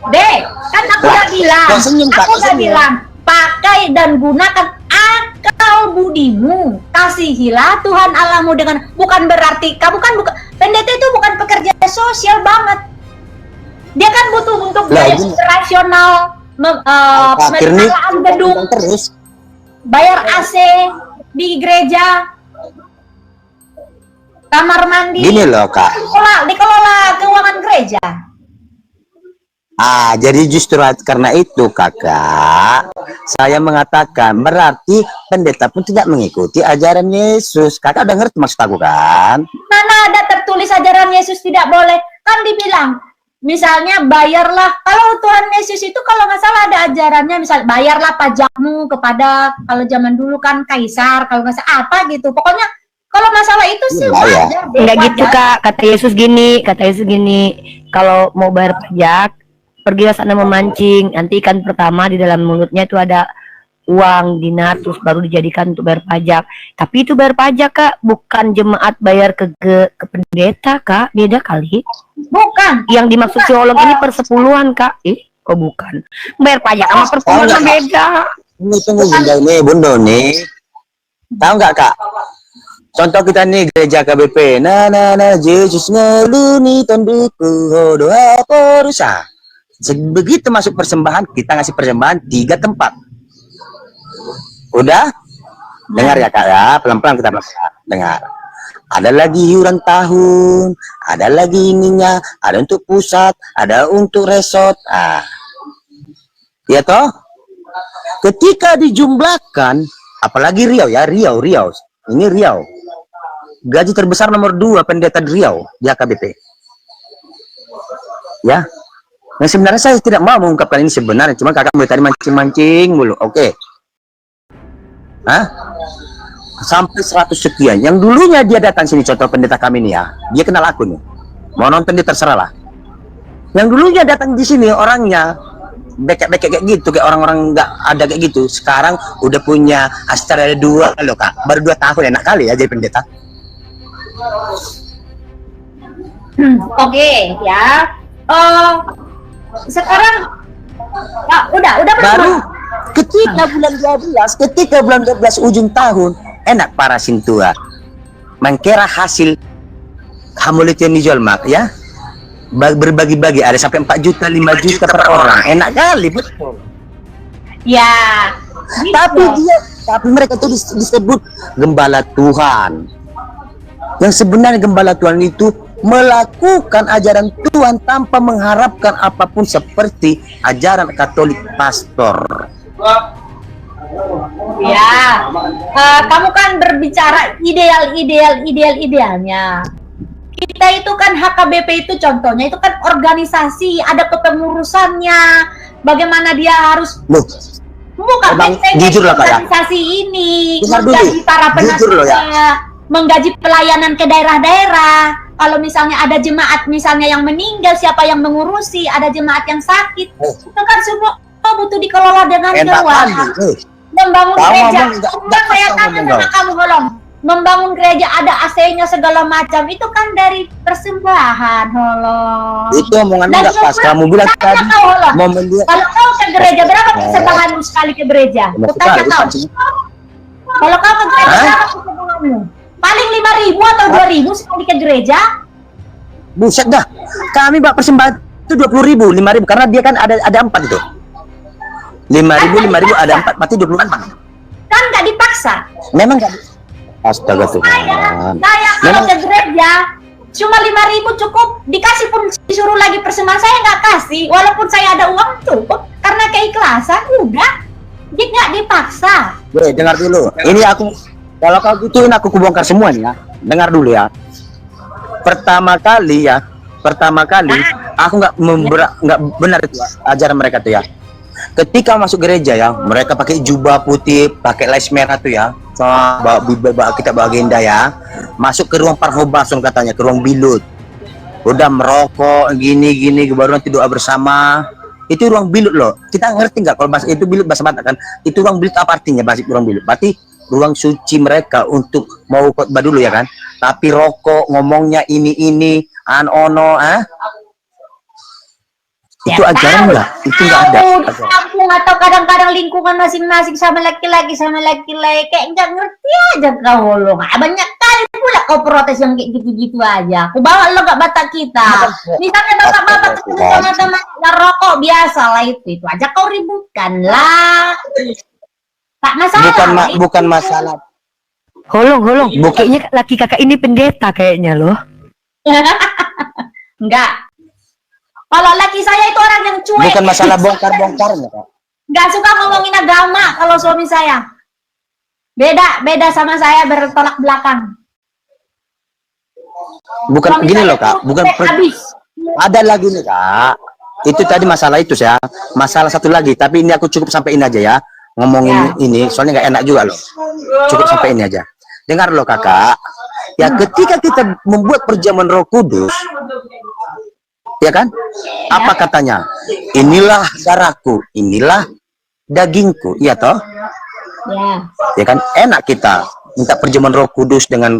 Dek, kan aku udah bilang, pakai dan gunakan akal budimu. Kasihilah Tuhan Allahmu dengan, bukan berarti kamu kan pendeta itu bukan pekerja sosial banget. Dia kan butuh untuk biaya operasional, pemetaan gedung, bayar AC di gereja, kamar mandi. Gini loh Kak. Dikelola keuangan gereja. Jadi justru karena itu Kakak, saya mengatakan berarti pendeta pun tidak mengikuti ajaran Yesus. Kakak udah ngerti maksud aku kan? Mana ada tertulis ajaran Yesus tidak boleh? Kan dibilang, misalnya bayarlah. Kalau Tuhan Yesus itu kalau nggak salah ada ajarannya, misal bayarlah pajakmu kepada, kalau zaman dulu kan kaisar, kalau nggak salah apa gitu. Pokoknya kalau masalah itu sih wajar. Enggak gitu Kak, kata Yesus gini, kalau mau bayar pajak, pergilah sana memancing, nanti ikan pertama di dalam mulutnya itu ada uang dinar, terus baru dijadikan untuk bayar pajak. Tapi itu bayar pajak Kak, bukan jemaat bayar ke pendeta Kak, beda kali. Bukan. Yang dimaksud teolog ini persepuluhan Kak. Kok bukan? Bayar pajak sama persepuluhan beda. Ini Bunda nih. Tahu nggak Kak? Contoh kita nih gereja KBP. Yesus ngeluni tonduku doa porusa. Begitu masuk persembahan, kita ngasih persembahan 3 tempat. Udah? Dengar ya Kak ya, pelan-pelan kita dengar. Ada lagi iuran tahun, ada lagi ininya, ada untuk pusat, ada untuk resort. Ya toh? Ketika dijumlahkan, apalagi Riau ya, Riau. Ini Riau. gaji terbesar nomor 2 pendeta di Riau di HKBP. Ya. Nah, sebenarnya saya tidak mau mengungkapkan ini sebenarnya, cuma kakak mulai tadi mancing-mancing mulu. Oke. Hah? Sampai 100 sekian. Yang dulunya dia datang sini, contoh pendeta kami nih ya. Dia kenal aku nih. Mau nonton dia terserah lah. Yang dulunya datang di sini orangnya bekek-bekek kayak gitu, kayak orang-orang nggak ada kayak gitu. Sekarang udah punya Astra 2 loh kak, baru 2 tahun, enak kali ya jadi pendeta. Oke, ya. Sekarang udah Baru ketika bulan 12 ujung tahun, enak para sintua mengkira hasil hamulitian dijual mak ya. Berbagi-bagi, ada sampai 4 juta, 5 juta per orang, enak kali, betul. Ya. Gitu. Tapi mereka itu disebut gembala Tuhan. Yang sebenarnya gembala Tuhan itu melakukan ajaran Tuhan tanpa mengharapkan apapun seperti ajaran Katolik pastor. Ya. Kamu kan berbicara idealnya. Kita itu kan HKBP itu contohnya itu kan organisasi, ada kepengurusannya, bagaimana dia harus jujur lah, organisasi ini, Dengar menggaji dulu. para Jujur loh, ya. penasihatnya, menggaji pelayanan ke daerah-daerah. Kalau misalnya ada jemaat misalnya yang meninggal, siapa yang mengurusi, ada jemaat yang sakit, itu kan semua butuh dikelola dengan jelas. Membangun gereja, saya tanya sama kamu Holong. Membangun gereja ada AC-nya segala macam itu kan dari persembahan, Holong. Itu omongan enggak pas. Kamu bilang tadi mau melihat. Kalau kau ke gereja berapa persembahanmu sekali ke gereja? Kutanya kau. Kalau kau ke gereja berapa persembahanmu? Paling 5.000 atau 2.000 sekali ke gereja? Buset dah. Kami bak persembahan itu 20.000, 5.000 karena dia kan ada 4 itu. 5.000 ada 4, berarti 24. Kan nggak dipaksa. Memang nggak. Astaga Tuhan. Saya kalau ke gereja cuma 5.000 cukup, dikasih pun disuruh lagi persembahan saya nggak kasih, walaupun saya ada uang cukup karena keikhlasan udah, jadi nggak dipaksa. Dengar dulu. Ini aku kalau kau gituin aku kubongkar semua nih ya. Dengar dulu ya. Pertama kali aku nggak benar itu ajaran mereka tuh ya. Ketika masuk gereja ya, mereka pakai jubah putih, pakai les merah tuh ya. Kita bawa agenda ya. Masuk ke ruang parhobason katanya, ke ruang bilut. Udah merokok gini baru nanti doa bersama. Itu ruang bilut loh. Kita ngerti nggak kalau bahasa itu bilut bahasa Batak kan? Itu ruang bilut apa artinya bahasa ruang bilut? Berarti ruang suci mereka untuk mau khotbah dulu ya kan? Tapi rokok ngomongnya ini itu ajaran enggak? Itu enggak ada. Kampung atau kadang-kadang lingkungan masing-masing sama laki-laki kayak nggak ngerti aja kau Holong. Banyak kali pula kau protes yang kayak gitu-gitu aja. Aku bawa lo gak Batak kita. Misalnya bapak-bapak ketemu sama teman rokok biasa lah itu aja kau ributkan lah. Tak masalah. Bukan masalah. Holong. Kayaknya laki kakak ini pendeta kayaknya loh. Enggak. Kalau laki saya itu orang yang cuek. Bukan masalah bongkar-bongkarnya, Kak. Nggak suka ngomongin agama kalau suami saya. Beda sama saya bertolak belakang. Bukan gini loh, Kak. Bukan ada lagi nih, Kak. Itu tadi masalah itu ya. Masalah satu lagi, tapi ini aku cukup sampai ini aja ya. Ngomongin ini, soalnya nggak enak juga loh. Cukup sampai ini aja. Dengar loh, Kakak. Ya, ketika kita membuat perjamuan Roh Kudus, ya kan? Apa katanya? Inilah darahku, inilah dagingku, iya toh? Ya kan? Enak kita minta perjamuan Roh Kudus dengan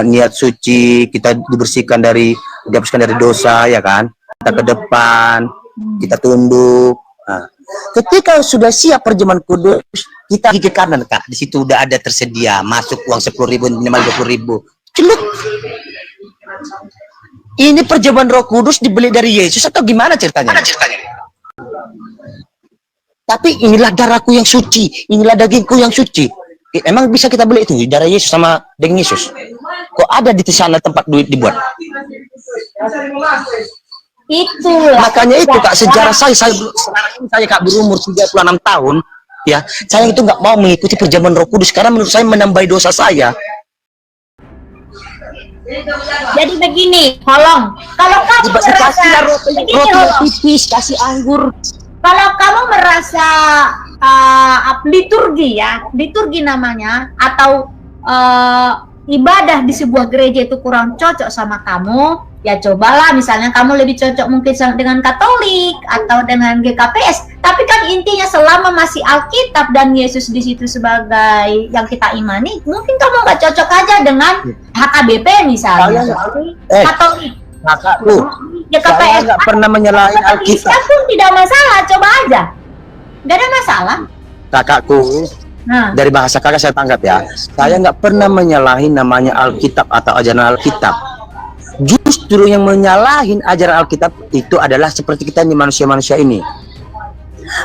niat suci, kita dihapuskan dari dosa, ya kan? Kita ke depan, kita tunduk. Nah, ketika sudah siap perjamuan kudus, kita gigi kanan, Kak. Di situ udah ada tersedia, masuk uang 10.000, minimal 20.000. Celuk. Ini perjamuan Roh Kudus dibeli dari Yesus atau gimana ceritanya? Tapi inilah darahku yang suci, inilah dagingku yang suci. Emang bisa kita beli itu darah Yesus sama daging Yesus? Kok ada di sana tempat duit dibuat? Itulah. Makanya itu Kak, sejarah saya Kak berumur 36 tahun, ya, saya itu nggak mau mengikuti perjamuan Roh Kudus karena menurut saya menambah dosa saya. Jadi begini, Holong. Kalau kamu merasa begini, Holong. tipis, kasih anggur. Kalau kamu merasa liturgi ya, liturgi namanya, atau ibadah di sebuah gereja itu kurang cocok sama kamu, ya cobalah misalnya kamu lebih cocok mungkin dengan Katolik atau dengan GKPS. Tapi kan intinya selama masih Alkitab dan Yesus di situ sebagai yang kita imani, mungkin kamu nggak cocok aja dengan HKBP misalnya, Katolik. Kakakku, GKPS saya nggak pernah menyalahin Alkitab Alkitab. pun tidak masalah, coba aja, nggak ada masalah. Kakakku, Nah, dari bahasa kakak saya tangkap ya, saya nggak pernah menyalahin namanya Alkitab atau ajaran Alkitab. Justru yang menyalahin ajaran Alkitab itu adalah seperti kita ini, manusia-manusia ini.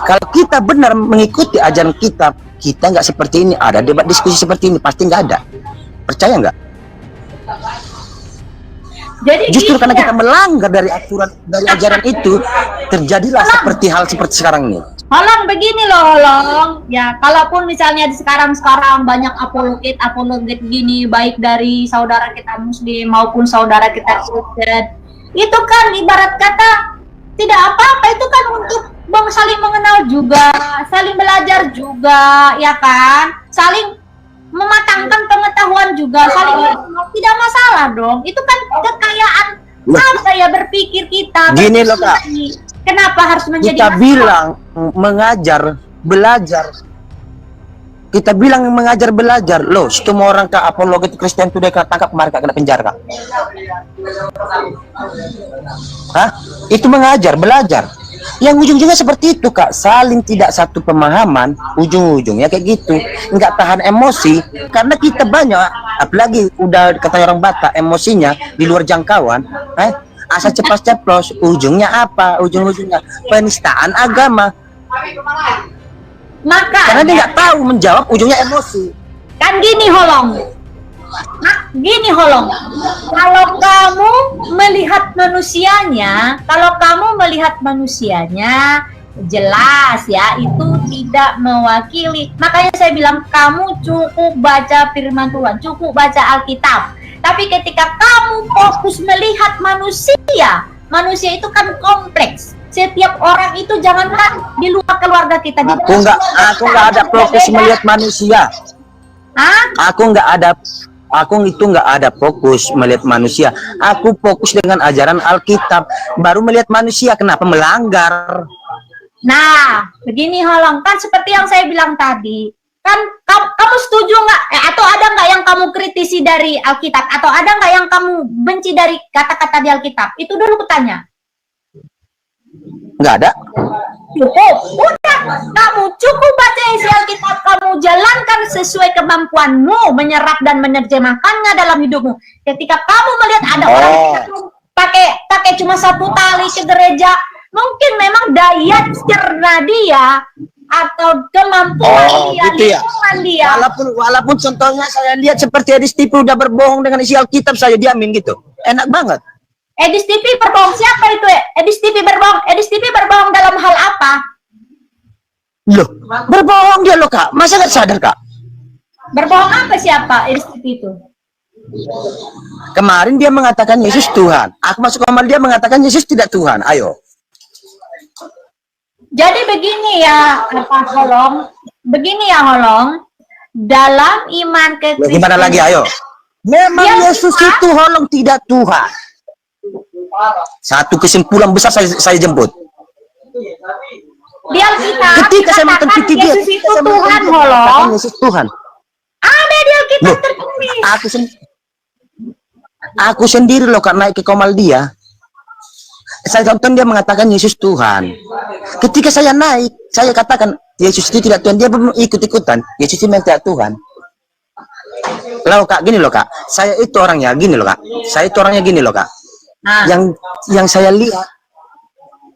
Kalau kita benar mengikuti ajaran kitab, kita nggak seperti ini. Ada debat diskusi seperti ini pasti nggak ada. Percaya nggak? jadi Justru karena gini kita ya. melanggar dari aturan dari ajaran itu, terjadilah seperti hal seperti sekarang ini. Holong begini loh, Holong. Ya, kalaupun misalnya di sekarang banyak apologet gini, baik dari saudara kita Muslim maupun saudara kita Kristen, itu kan ibarat kata tidak apa-apa, itu kan untuk saling mengenal juga, saling belajar juga, ya kan? Saling mematangkan pengetahuan juga, saling tidak masalah dong. Itu kan kekayaan gaya berpikir kita. Gini loh, Kak. Kenapa harus menjadi Kita masalah? bilang mengajar, belajar. Kita bilang mengajar, belajar. Loh, semua orang Kak apologet Kristen itu dia tangkap kemarin Kak, kena penjara Kak. Hah? Itu mengajar, belajar. Yang ujung-ujungnya seperti itu Kak, saling tidak satu pemahaman, ujung-ujungnya kayak gitu. Nggak tahan emosi, karena kita banyak, apalagi udah kata orang Batak, emosinya di luar jangkauan. Asal ceplos-ceplos, ujungnya apa? Ujung-ujungnya penistaan agama. Maka Karena dia nggak tahu menjawab, ujungnya emosi. kan gini Holong. Gini Holong. Kalau kamu melihat manusianya, jelas ya itu tidak mewakili. Makanya saya bilang kamu cukup baca firman Tuhan, cukup baca Alkitab. Tapi ketika kamu fokus melihat manusia itu kan kompleks. Setiap orang itu jangankan di luar keluarga kita. Aku nggak ada fokus melihat manusia. Aku itu nggak ada fokus melihat manusia. Aku fokus dengan ajaran Alkitab. Baru melihat manusia, kenapa melanggar? Nah, begini Holong, kan seperti yang saya bilang tadi. Kan kamu setuju nggak? Atau ada nggak yang kamu kritisi dari Alkitab? Atau ada nggak yang kamu benci dari kata-kata di Alkitab? Itu dulu kutanya. Nggak ada. Cukup, udah. Kamu cukup baca isi Alkitab, kamu jalankan sesuai kemampuanmu, menyerap dan menerjemahkannya dalam hidupmu. Ketika kamu melihat ada orang pakai cuma satu tali ke gereja, mungkin memang daya cerna dia atau kemampuan dia, lingkungan dia. Walaupun contohnya saya lihat seperti Edis TV udah berbohong dengan isi Alkitab, saya diamin gitu. Enak banget. Edis TV berbohong, siapa itu? Edis TV berbohong dalam hal apa? Loh, berbohong dia loh Kak. Masa nggak sadar Kak? Berbohong apa siapa Edis TV itu? Kemarin dia mengatakan Yesus Tuhan. Aku masuk kamar dia mengatakan Yesus tidak Tuhan. Ayo. Jadi begini ya, Holong. Begini ya, Holong. Dalam iman ke Kristen. Gimana lagi? Ayo. Memang Yesus itu Holong tidak Tuhan. Satu kesimpulan besar saya jemput. Di Alkitab Ketika saya menonton dikatakan video, Yesus itu Tuhan, Holong. Yesus Tuhan. Ada di Alkitab tertulis. Aku sendiri loh Kak naik ke komal dia. Saya tonton dia mengatakan Yesus Tuhan. Ketika saya naik, saya katakan Yesus itu tidak Tuhan. Dia ikut-ikutan. Yesus itu memang tidak Tuhan. Loh Kak, gini loh Kak. Saya itu orangnya gini loh Kak. Nah, Yang saya lihat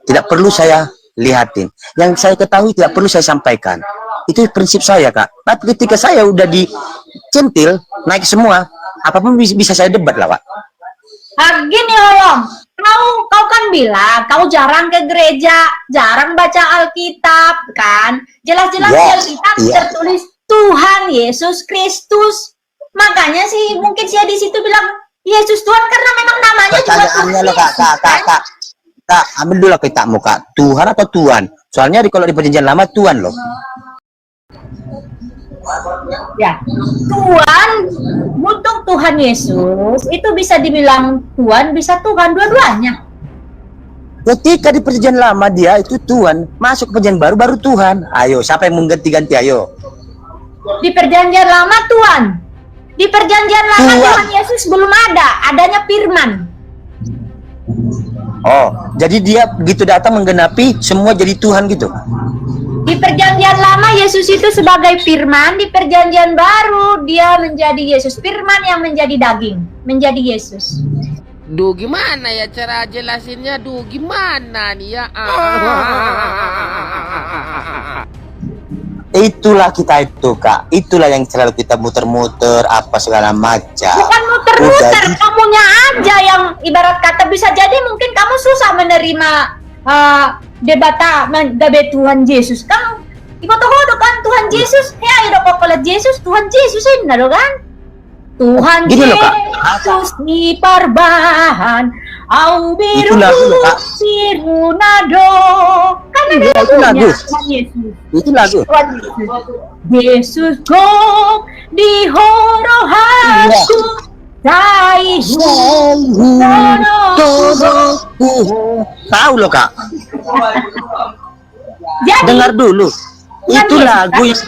tidak perlu saya lihatin. Yang saya ketahui tidak perlu saya sampaikan. Itu prinsip saya Kak. Tapi ketika saya udah dicentil, naik semua, apapun bisa saya debat lah Pak. Gini Holong. Kau kan bilang kau jarang ke gereja, jarang baca Alkitab, kan? Jelas-jelas di Alkitab tertulis Tuhan Yesus Kristus. Makanya sih mungkin saya di situ bilang Yesus Tuhan karena memang namanya juga Pertanyaannya loh kak, kak, ambil dulu aku tak muka, Tuhan atau Tuhan? Soalnya kalau di perjanjian lama Tuhan loh. Ya, Tuhan, untuk Tuhan Yesus itu bisa dibilang Tuhan, bisa Tuhan, dua-duanya. Ketika di perjanjian lama dia itu Tuhan, masuk ke perjanjian baru Tuhan. Ayo, siapa yang mengganti-ganti? Ayo. Di perjanjian lama Tuhan, di perjanjian lama Tuhan Yesus belum ada, adanya firman. Oh, jadi dia begitu datang menggenapi semua jadi Tuhan gitu. Di perjanjian lama Yesus itu sebagai firman, di perjanjian baru dia menjadi Yesus, firman yang menjadi daging, menjadi Yesus. Duh, gimana ya cara jelasinnya? Duh, gimana nih ya? Itulah kita itu kak, itulah yang selalu kita muter-muter apa segala macam. Bukan muter-muter, kamunya aja yang ibarat kata bisa jadi mungkin kamu susah menerima debat Tuhan Yesus. Kamu ikotohodo kan Tuhan Yesus, ya ido kokolat Yesus, Tuhan Yesus ini nado kan? Tuhan Yesus di parbahan, au biru biru nado. Kan ada lagunya Tuhan Yesus. Itu lagu. Yesus gong di horohaku tahu loh kak. Jadi, dengar dulu. Itu lagu yang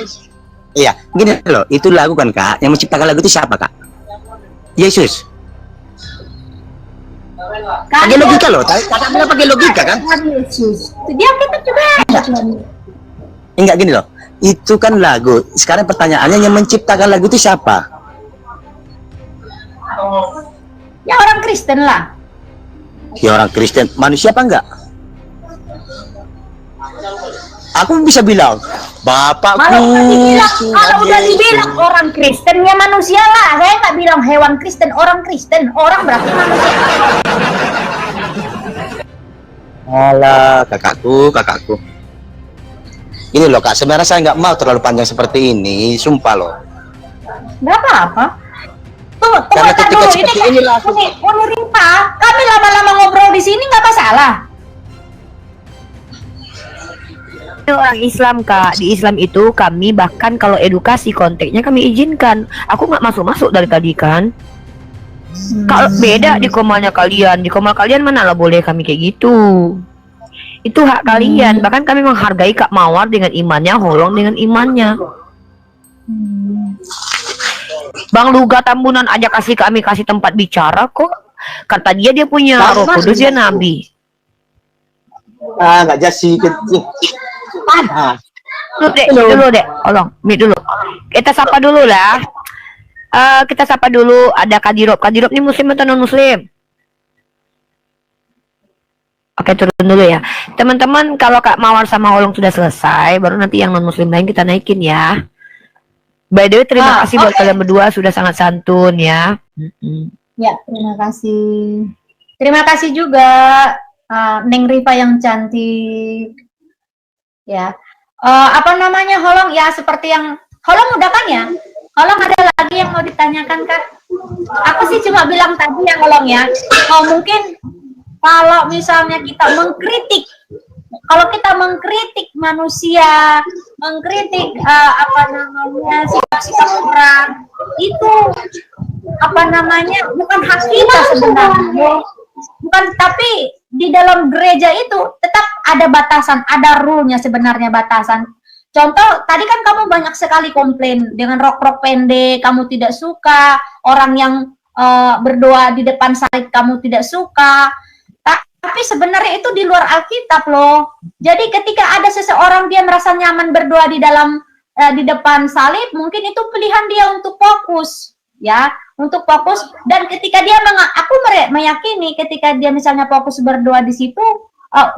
iya, gini loh, itu lagu kan kak, yang menciptakan lagu itu siapa kak? Yesus. Pakai logika loh, kakak bilang pakai logika kan? Yesus. Dia kita juga. Enggak gini loh, itu kan lagu. Sekarang pertanyaannya yang menciptakan lagu itu siapa? Ya orang Kristen lah. Ya orang Kristen, manusia apa enggak? Aku bisa bilang, bapakku. Kalau udah dibilang orang Kristen ya manusia lah. Saya nggak bilang hewan Kristen, orang Kristen, orang berarti manusia. Alah, kakakku. Ini loh kak, sebenarnya saya nggak mau terlalu panjang seperti ini, sumpah loh. Nggak apa-apa. Tunggu Karena ketika dulu. seperti ini langsung. Ini Rimpa, kami lama-lama ngobrol di sini nggak masalah. Orang Islam kak, di Islam itu kami bahkan kalau edukasi konteksnya kami izinkan. Aku nggak masuk dari tadi kan. Kalau beda di komalnya kalian, di komal kalian mana lah boleh kami kayak gitu. Itu hak kalian. Bahkan kami menghargai Kak Mawar dengan imannya, Holong dengan imannya. Bang Luga Tambunan aja kami kasih tempat bicara kok. Kata dia punya Roh Kudus, dia nabi. Nggak jasi kecil. Dulu deh, tolong, dulu. Kita sapa dulu lah. Kita sapa dulu, ada Kadirop. Kadirop ini muslim atau non muslim? Oke, turun dulu ya. Teman-teman, kalau Kak Mawar sama Holong sudah selesai, baru nanti yang non muslim lain kita naikin ya. By the way, terima kasih buat kalian berdua sudah sangat santun ya. Ya, terima kasih. Terima kasih juga Neng Rifa yang cantik. Ya, apa namanya Holong? Ya, seperti yang Holong udah kan ya? Holong ada lagi yang mau ditanyakan kan? Aku sih cuma bilang tadi ya Holong ya. Mungkin kalau misalnya kita mengkritik, kalau kita mengkritik manusia, mengkritik apa namanya sikap-sikap orang, itu apa namanya bukan hak kita sebenarnya. Bukan, tapi di dalam gereja itu tetap ada batasan, ada rule-nya sebenarnya batasan. Contoh, tadi kan kamu banyak sekali komplain dengan rok-rok pendek, kamu tidak suka, orang yang berdoa di depan salib kamu tidak suka. Tapi sebenarnya itu di luar Alkitab loh. Jadi ketika ada seseorang dia merasa nyaman berdoa di dalam di depan salib, mungkin itu pilihan dia untuk fokus, ya, untuk fokus. Dan ketika dia aku meyakini ketika dia misalnya fokus berdoa di situ,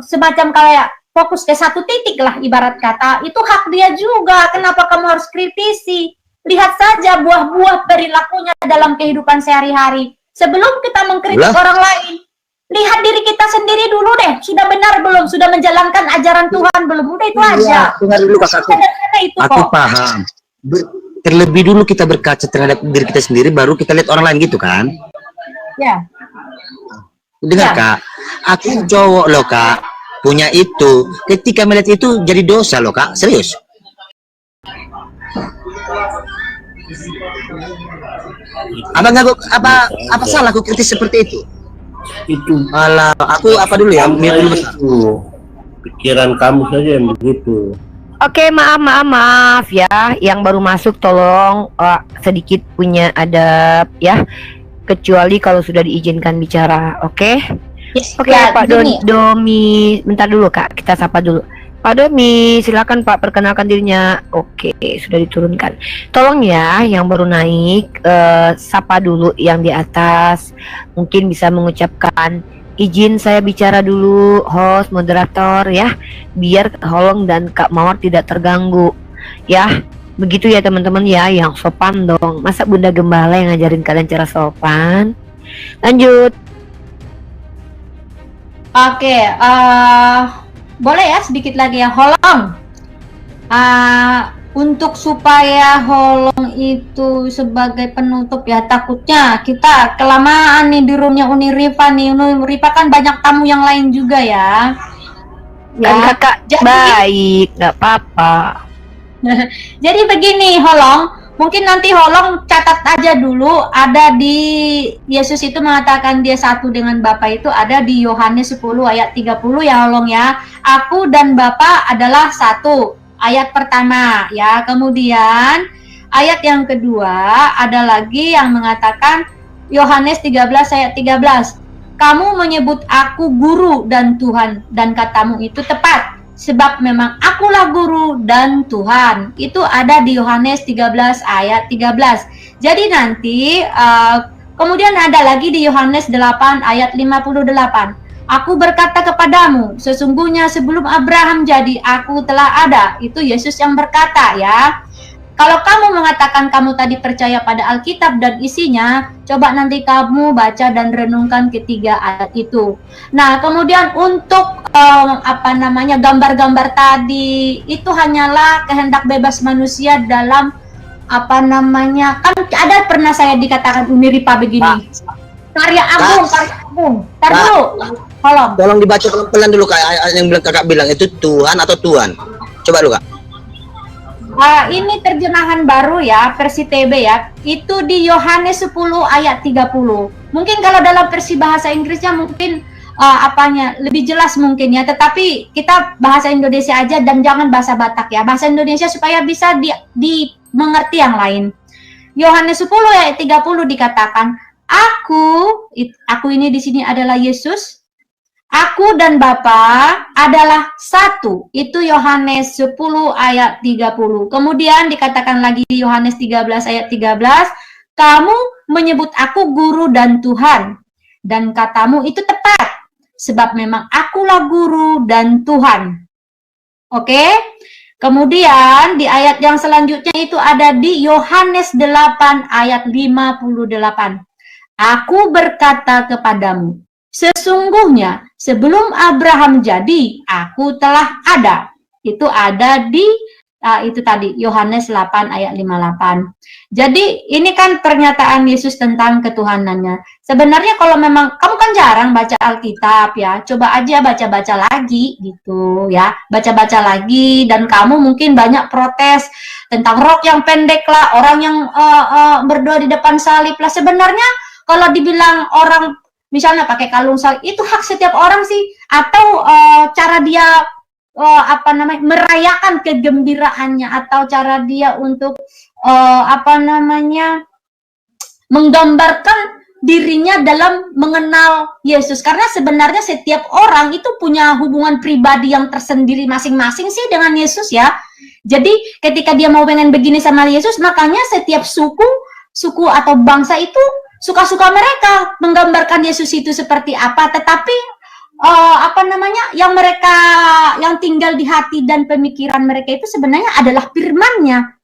semacam kayak fokus ke satu titik lah ibarat kata, itu hak dia juga. Kenapa kamu harus kritisi? Lihat saja buah-buah perilakunya dalam kehidupan sehari-hari. Sebelum kita mengkritik orang lain, lihat diri kita sendiri dulu deh, sudah benar belum, sudah menjalankan ajaran Tuhan belum, udah itu aja. Dengar dulu kakakku. Aku paham. Terlebih dulu kita berkaca terhadap diri kita sendiri, baru kita lihat orang lain gitu kan? Ya. Dengar Ya. Kak, aku cowok loh Kak, punya itu. Ketika melihat itu jadi dosa loh Kak, serius. Apa salah aku kritis seperti itu? Itu Alah, aku apa dulu ya? Mute dulu bentar. pikiran kamu saja yang begitu. Oke, maaf ya. Yang baru masuk tolong sedikit punya adab ya. Kecuali kalau sudah diizinkan bicara, oke? Oke, Ya, Pak gini. Domi, bentar dulu Kak, kita sapa dulu. Pak Domi, silakan Pak perkenalkan dirinya. Oke, sudah diturunkan. Tolong ya, yang baru naik, sapa dulu yang di atas. Mungkin bisa mengucapkan izin saya bicara dulu, host, moderator ya, biar Holong dan Kak Mawar tidak terganggu. Ya, begitu ya teman-teman ya, yang sopan dong. Masa Bunda Gembala yang ngajarin kalian cara sopan? Lanjut. Oke, boleh ya sedikit lagi ya, Holong. Untuk supaya Holong itu sebagai penutup ya, takutnya kita kelamaan nih di roomnya Uni Rifa nih. Uni Rifa kan banyak tamu yang lain juga ya. Kan kakak Jadi- baik, nggak apa-apa. Jadi begini Holong, mungkin nanti Holong catat aja dulu, ada di Yesus itu mengatakan dia satu dengan Bapa itu ada di Yohanes 10 ayat 30 ya Holong ya. Aku dan Bapa adalah satu. Ayat pertama ya. Kemudian ayat yang kedua ada lagi yang mengatakan Yohanes 13 ayat 13. Kamu menyebut aku guru dan Tuhan, dan katamu itu tepat. Sebab memang akulah guru dan Tuhan. Itu ada di Yohanes 13 ayat 13. Jadi nanti kemudian ada lagi di Yohanes 8 ayat 58. Aku berkata kepadamu, sesungguhnya sebelum Abraham jadi, aku telah ada. Itu Yesus yang berkata ya. Kalau kamu mengatakan kamu tadi percaya pada Alkitab dan isinya, coba nanti kamu baca dan renungkan ketiga ayat itu. Nah, kemudian untuk gambar-gambar tadi itu hanyalah kehendak bebas manusia dalam kan ada pernah saya dikatakan Uni Ripa begini. Karya agung. Tar dulu. Tolong dibaca pelan-pelan dulu Kak, yang kakak bilang itu Tuhan atau Tuhan. Coba dulu Kak. Ini terjemahan baru ya, versi TB ya. Itu di Yohanes 10 ayat 30. Mungkin kalau dalam versi bahasa Inggrisnya mungkin lebih jelas mungkin ya, tetapi kita bahasa Indonesia aja dan jangan bahasa Batak ya. Bahasa Indonesia supaya bisa dimengerti yang lain. Yohanes 10 ayat 30 dikatakan, aku ini di sini adalah Yesus. Aku dan Bapa adalah satu. Itu Yohanes 10 ayat 30. Kemudian dikatakan lagi di Yohanes 13 ayat 13, kamu menyebut aku guru dan Tuhan, dan katamu itu tepat, sebab memang akulah guru dan Tuhan. Oke? Kemudian di ayat yang selanjutnya itu ada di Yohanes 8 ayat 58. Aku berkata kepadamu, sesungguhnya sebelum Abraham jadi, aku telah ada. Itu ada di itu tadi Yohanes 8 ayat 58. Jadi ini kan pernyataan Yesus tentang ketuhanannya. Sebenarnya kalau memang kamu kan jarang baca Alkitab ya, coba aja baca-baca lagi gitu ya. Baca-baca lagi, dan kamu mungkin banyak protes tentang rok yang pendek lah, orang yang berdoa di depan salib lah. Sebenarnya kalau dibilang orang misalnya pakai kalung salib, itu hak setiap orang sih, atau cara dia merayakan kegembiraannya, atau cara dia untuk menggambarkan dirinya dalam mengenal Yesus. Karena sebenarnya setiap orang itu punya hubungan pribadi yang tersendiri masing-masing sih dengan Yesus ya. Jadi ketika dia mau pengen begini sama Yesus, makanya setiap suku atau bangsa itu suka-suka mereka menggambarkan Yesus itu seperti apa, tetapi yang tinggal di hati dan pemikiran mereka itu sebenarnya adalah firman-Nya.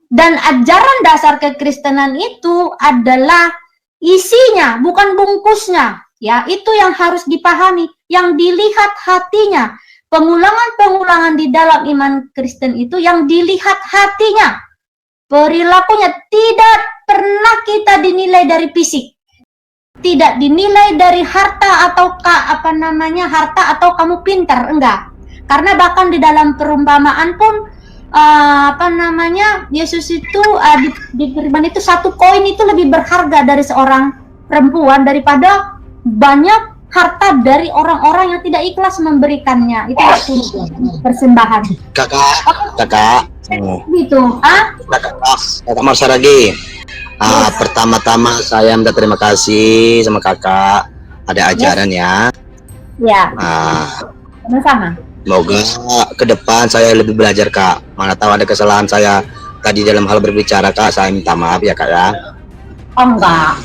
Dan ajaran dasar kekristenan itu adalah isinya, bukan bungkusnya. Ya, itu yang harus dipahami, yang dilihat hatinya. Pengulangan-pengulangan di dalam iman Kristen itu yang dilihat hatinya. Perilakunya tidak pernah kita dinilai dari fisik. tidak dinilai dari harta atau harta atau kamu pintar, enggak. Karena bahkan di dalam perumpamaan pun Yesus itu di firman itu 1 koin itu lebih berharga dari seorang perempuan daripada banyak harta dari orang-orang yang tidak ikhlas memberikannya. Itu waktu persembahan. Kakak. Gitu. Kakak Marsaragi. Pertama-tama saya minta terima kasih sama kakak. Ada ajaran ya. Ya. Sama-sama. Semoga ke depan saya lebih belajar kak. Mana tahu ada kesalahan saya tadi dalam hal berbicara kak. Saya minta maaf ya kak ya. Oh enggak.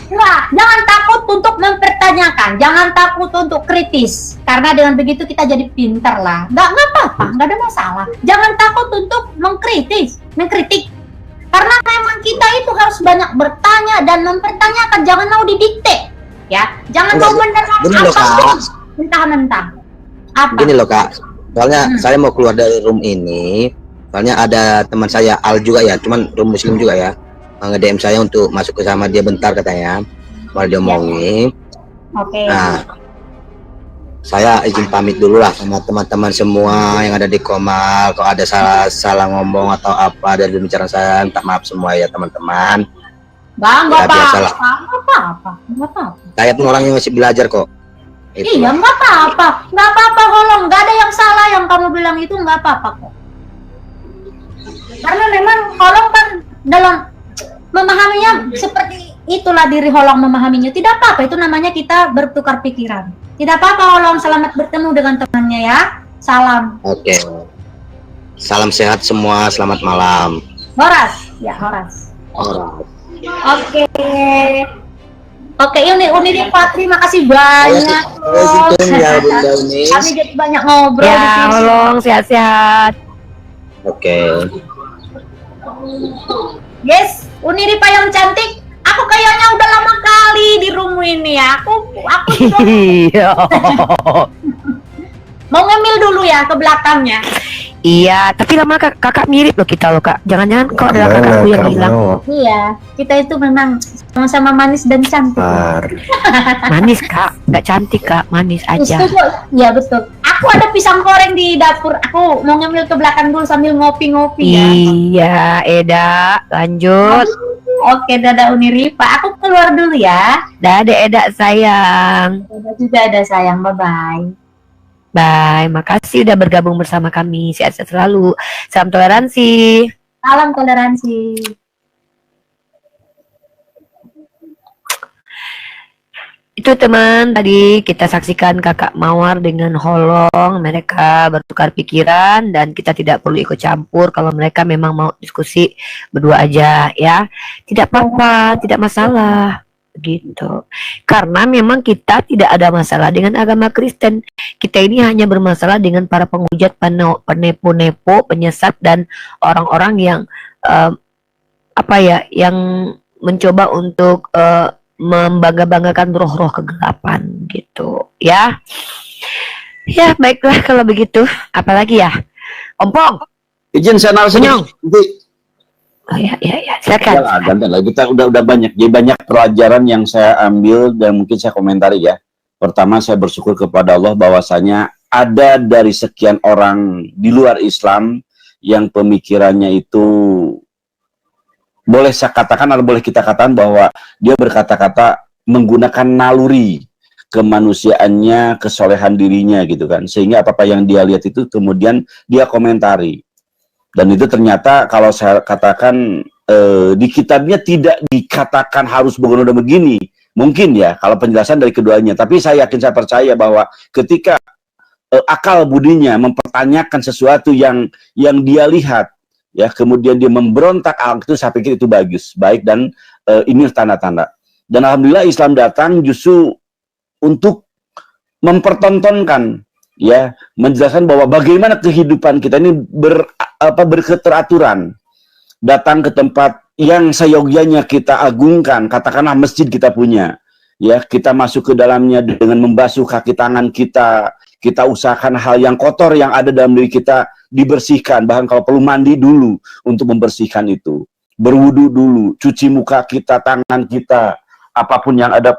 Jangan takut untuk mempertanyakan, jangan takut untuk kritis. Karena dengan begitu kita jadi pintar lah. Enggak apa-apa, enggak ada masalah. Jangan takut untuk mengkritik. Karena memang kita itu harus banyak bertanya dan mempertanyakan, jangan mau didikte. Ya, jangan mau menerang apapun mentah-mentah. Apa? Gini loh kak. Soalnya saya mau keluar dari room ini. Soalnya ada teman saya Al juga ya, cuman room muslim juga ya. Nge-DM saya untuk masuk ke sama dia bentar katanya. Mau diomongin. Oke. Nah, saya izin pamit dulu lah sama teman-teman semua yang ada di Komal. Kalau ada salah ngomong atau apa dari pembicaraan saya, minta maaf semua ya teman-teman. Bang, nggak biasalah. apa-apa. Saya pun orang yang masih belajar kok. Itu. Iya, nggak apa-apa Holong. Nggak ada yang salah yang kamu bilang itu, nggak apa-apa kok. Karena memang Holong kan dalam memahaminya seperti itulah diri Holong memahaminya. Tidak apa-apa, itu namanya kita bertukar pikiran. Tidak apa-apa Holong, selamat bertemu dengan temannya ya. Salam. Oke. Salam sehat semua, selamat malam. Horas. Oke, Uni Pak, terima kasih banyak. Kami jadi banyak ngobrol di Ya, sini. Holong sehat-sehat. Oke. Yes, Uniripa yang cantik. Aku kayaknya udah lama kali di room ini ya. Aku Iya. mau ngemil dulu ya ke belakangnya. Iya, tapi lama kakak mirip loh kita loh kak. Jangan-jangan kok adalah kakakku yang hilang. Iya, kita itu memang sama-sama manis dan cantik. Manis kak, nggak cantik kak, manis aja. Iya betul. Aku ada pisang goreng di dapur. Aku mau ngemil ke belakang dulu sambil ngopi-ngopi ya. Iya, Eda, lanjut. Oke, dadah Uniripa. Aku keluar dulu ya. Dadah Eda sayang. Dadah juga ada sayang. Bye-bye. Bye, makasih udah bergabung bersama kami. Sehat-sehat selalu. Salam toleransi. Salam toleransi. Itu teman, tadi kita saksikan kakak Mawar dengan Holong. Mereka bertukar pikiran dan kita tidak perlu ikut campur kalau mereka memang mau diskusi berdua aja ya. Tidak apa-apa, tidak masalah. Gitu. Karena memang kita tidak ada masalah dengan agama Kristen. Kita ini hanya bermasalah dengan para penghujat, penepo-nepo, penyesat dan orang-orang yang yang mencoba untuk membangga-banggakan roh-roh kegelapan gitu ya. Ya, baiklah kalau begitu. Apalagi ya? Ompong. Izin saya Senyum. nanti. Oh ya, silakan. Gantian lah. Kita udah banyak. Jadi banyak pelajaran yang saya ambil dan mungkin saya komentari ya. Pertama, saya bersyukur kepada Allah bahwasanya ada dari sekian orang di luar Islam yang pemikirannya itu boleh saya katakan atau boleh kita katakan bahwa dia berkata-kata menggunakan naluri kemanusiaannya, kesolehan dirinya gitu kan. Sehingga apa-apa yang dia lihat itu kemudian dia komentari. Dan itu ternyata kalau saya katakan di kitabnya tidak dikatakan harus begini. Mungkin ya kalau penjelasan dari keduanya. Tapi saya yakin, saya percaya bahwa ketika akal budinya mempertanyakan sesuatu yang dia lihat, ya kemudian dia memberontak, itu saya pikir itu baik dan ini tanda-tanda. Dan alhamdulillah Islam datang justru untuk mempertontonkan, ya, menjelaskan bahwa bagaimana kehidupan kita ini berketeraturan. Datang ke tempat yang seyogyanya kita agungkan, katakanlah masjid kita punya, ya, kita masuk ke dalamnya dengan membasuh kaki tangan kita, kita usahakan hal yang kotor yang ada dalam diri kita dibersihkan, bahkan kalau perlu mandi dulu untuk membersihkan itu, berwudu dulu, cuci muka kita, tangan kita, apapun yang ada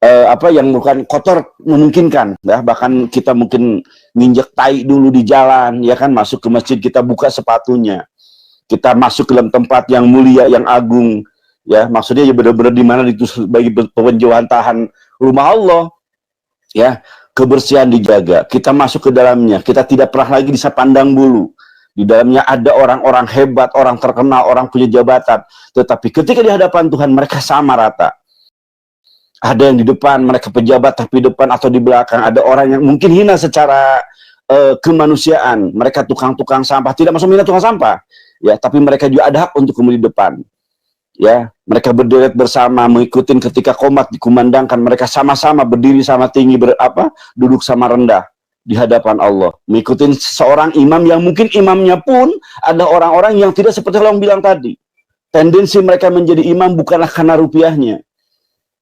apa yang bukan kotor memungkinkan, ya bahkan kita mungkin nginjek tai dulu di jalan, ya kan, masuk ke masjid kita buka sepatunya, kita masuk ke dalam tempat yang mulia, yang agung, ya maksudnya ya benar-benar di mana itu bagi penjauhan tahan rumah Allah, ya kebersihan dijaga, kita masuk ke dalamnya, kita tidak pernah lagi bisa pandang bulu. Di dalamnya ada orang-orang hebat, orang terkenal, orang punya jabatan. Tetapi ketika di hadapan Tuhan mereka sama rata. Ada yang di depan, mereka pejabat tapi di depan atau di belakang. Ada orang yang mungkin hina secara kemanusiaan. Mereka tukang-tukang sampah, tidak masuk hina tukang sampah. Ya, tapi mereka juga ada hak untuk kemudian di depan. Ya, mereka berderet bersama, mengikuti ketika qomat dikumandangkan. Mereka sama-sama berdiri sama tinggi, duduk sama rendah di hadapan Allah, mengikuti seorang imam yang mungkin imamnya pun ada orang-orang yang tidak seperti yang bilang tadi. Tendensi mereka menjadi imam bukanlah karena rupiahnya,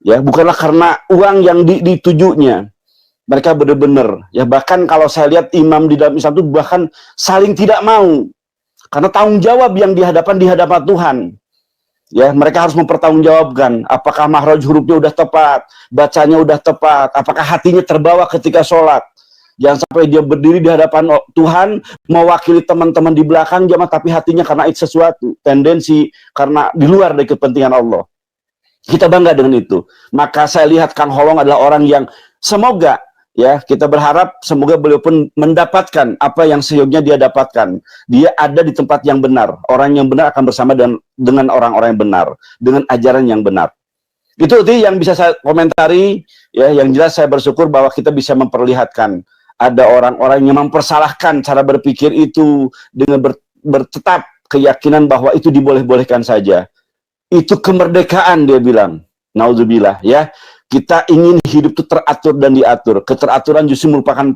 ya, bukanlah karena uang yang ditujunya. Mereka benar-benar, ya bahkan kalau saya lihat imam di dalam Islam itu bahkan saling tidak mau, karena tanggung jawab yang di hadapan Tuhan. Ya, mereka harus mempertanggungjawabkan apakah makhraj hurufnya udah tepat, bacanya udah tepat, apakah hatinya terbawa ketika sholat. Jangan sampai dia berdiri di hadapan Tuhan, mewakili teman-teman di belakang jamaah, tapi hatinya karena itu sesuatu, tendensi karena di luar dari kepentingan Allah. Kita bangga dengan itu. Maka saya lihat Kang Holong adalah orang yang semoga, ya kita berharap semoga beliau pun mendapatkan apa yang seyogyanya dia dapatkan. Dia ada di tempat yang benar. Orang yang benar akan bersama dengan orang-orang yang benar, dengan ajaran yang benar. Itu yang bisa saya komentari. Ya, yang jelas saya bersyukur bahwa kita bisa memperlihatkan ada orang-orang yang mempersalahkan cara berpikir itu dengan bertetap keyakinan bahwa itu diboleh-bolehkan saja. Itu kemerdekaan dia bilang. Naudzubillah, ya. Kita ingin hidup itu teratur dan diatur. Keteraturan justru merupakan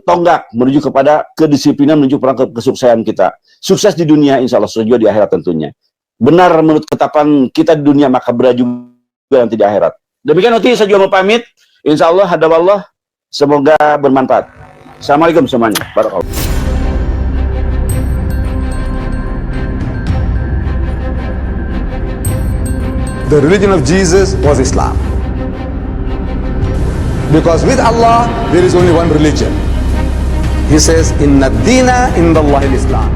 tonggak menuju kepada kedisiplinan, menuju kepada kesuksesan kita. Sukses di dunia, insya Allah, sukses juga di akhirat tentunya. Benar menurut ketetapan kita di dunia, maka benar juga nanti di akhirat. Demikian nanti saya juga mau pamit. Insya Allah, hadaballah. Semoga bermanfaat. Assalamualaikum semuanya. Barakallahu. The religion of Jesus was Islam. Because with Allah, there is only one religion. He says, Inna dina indallahi al-Islam.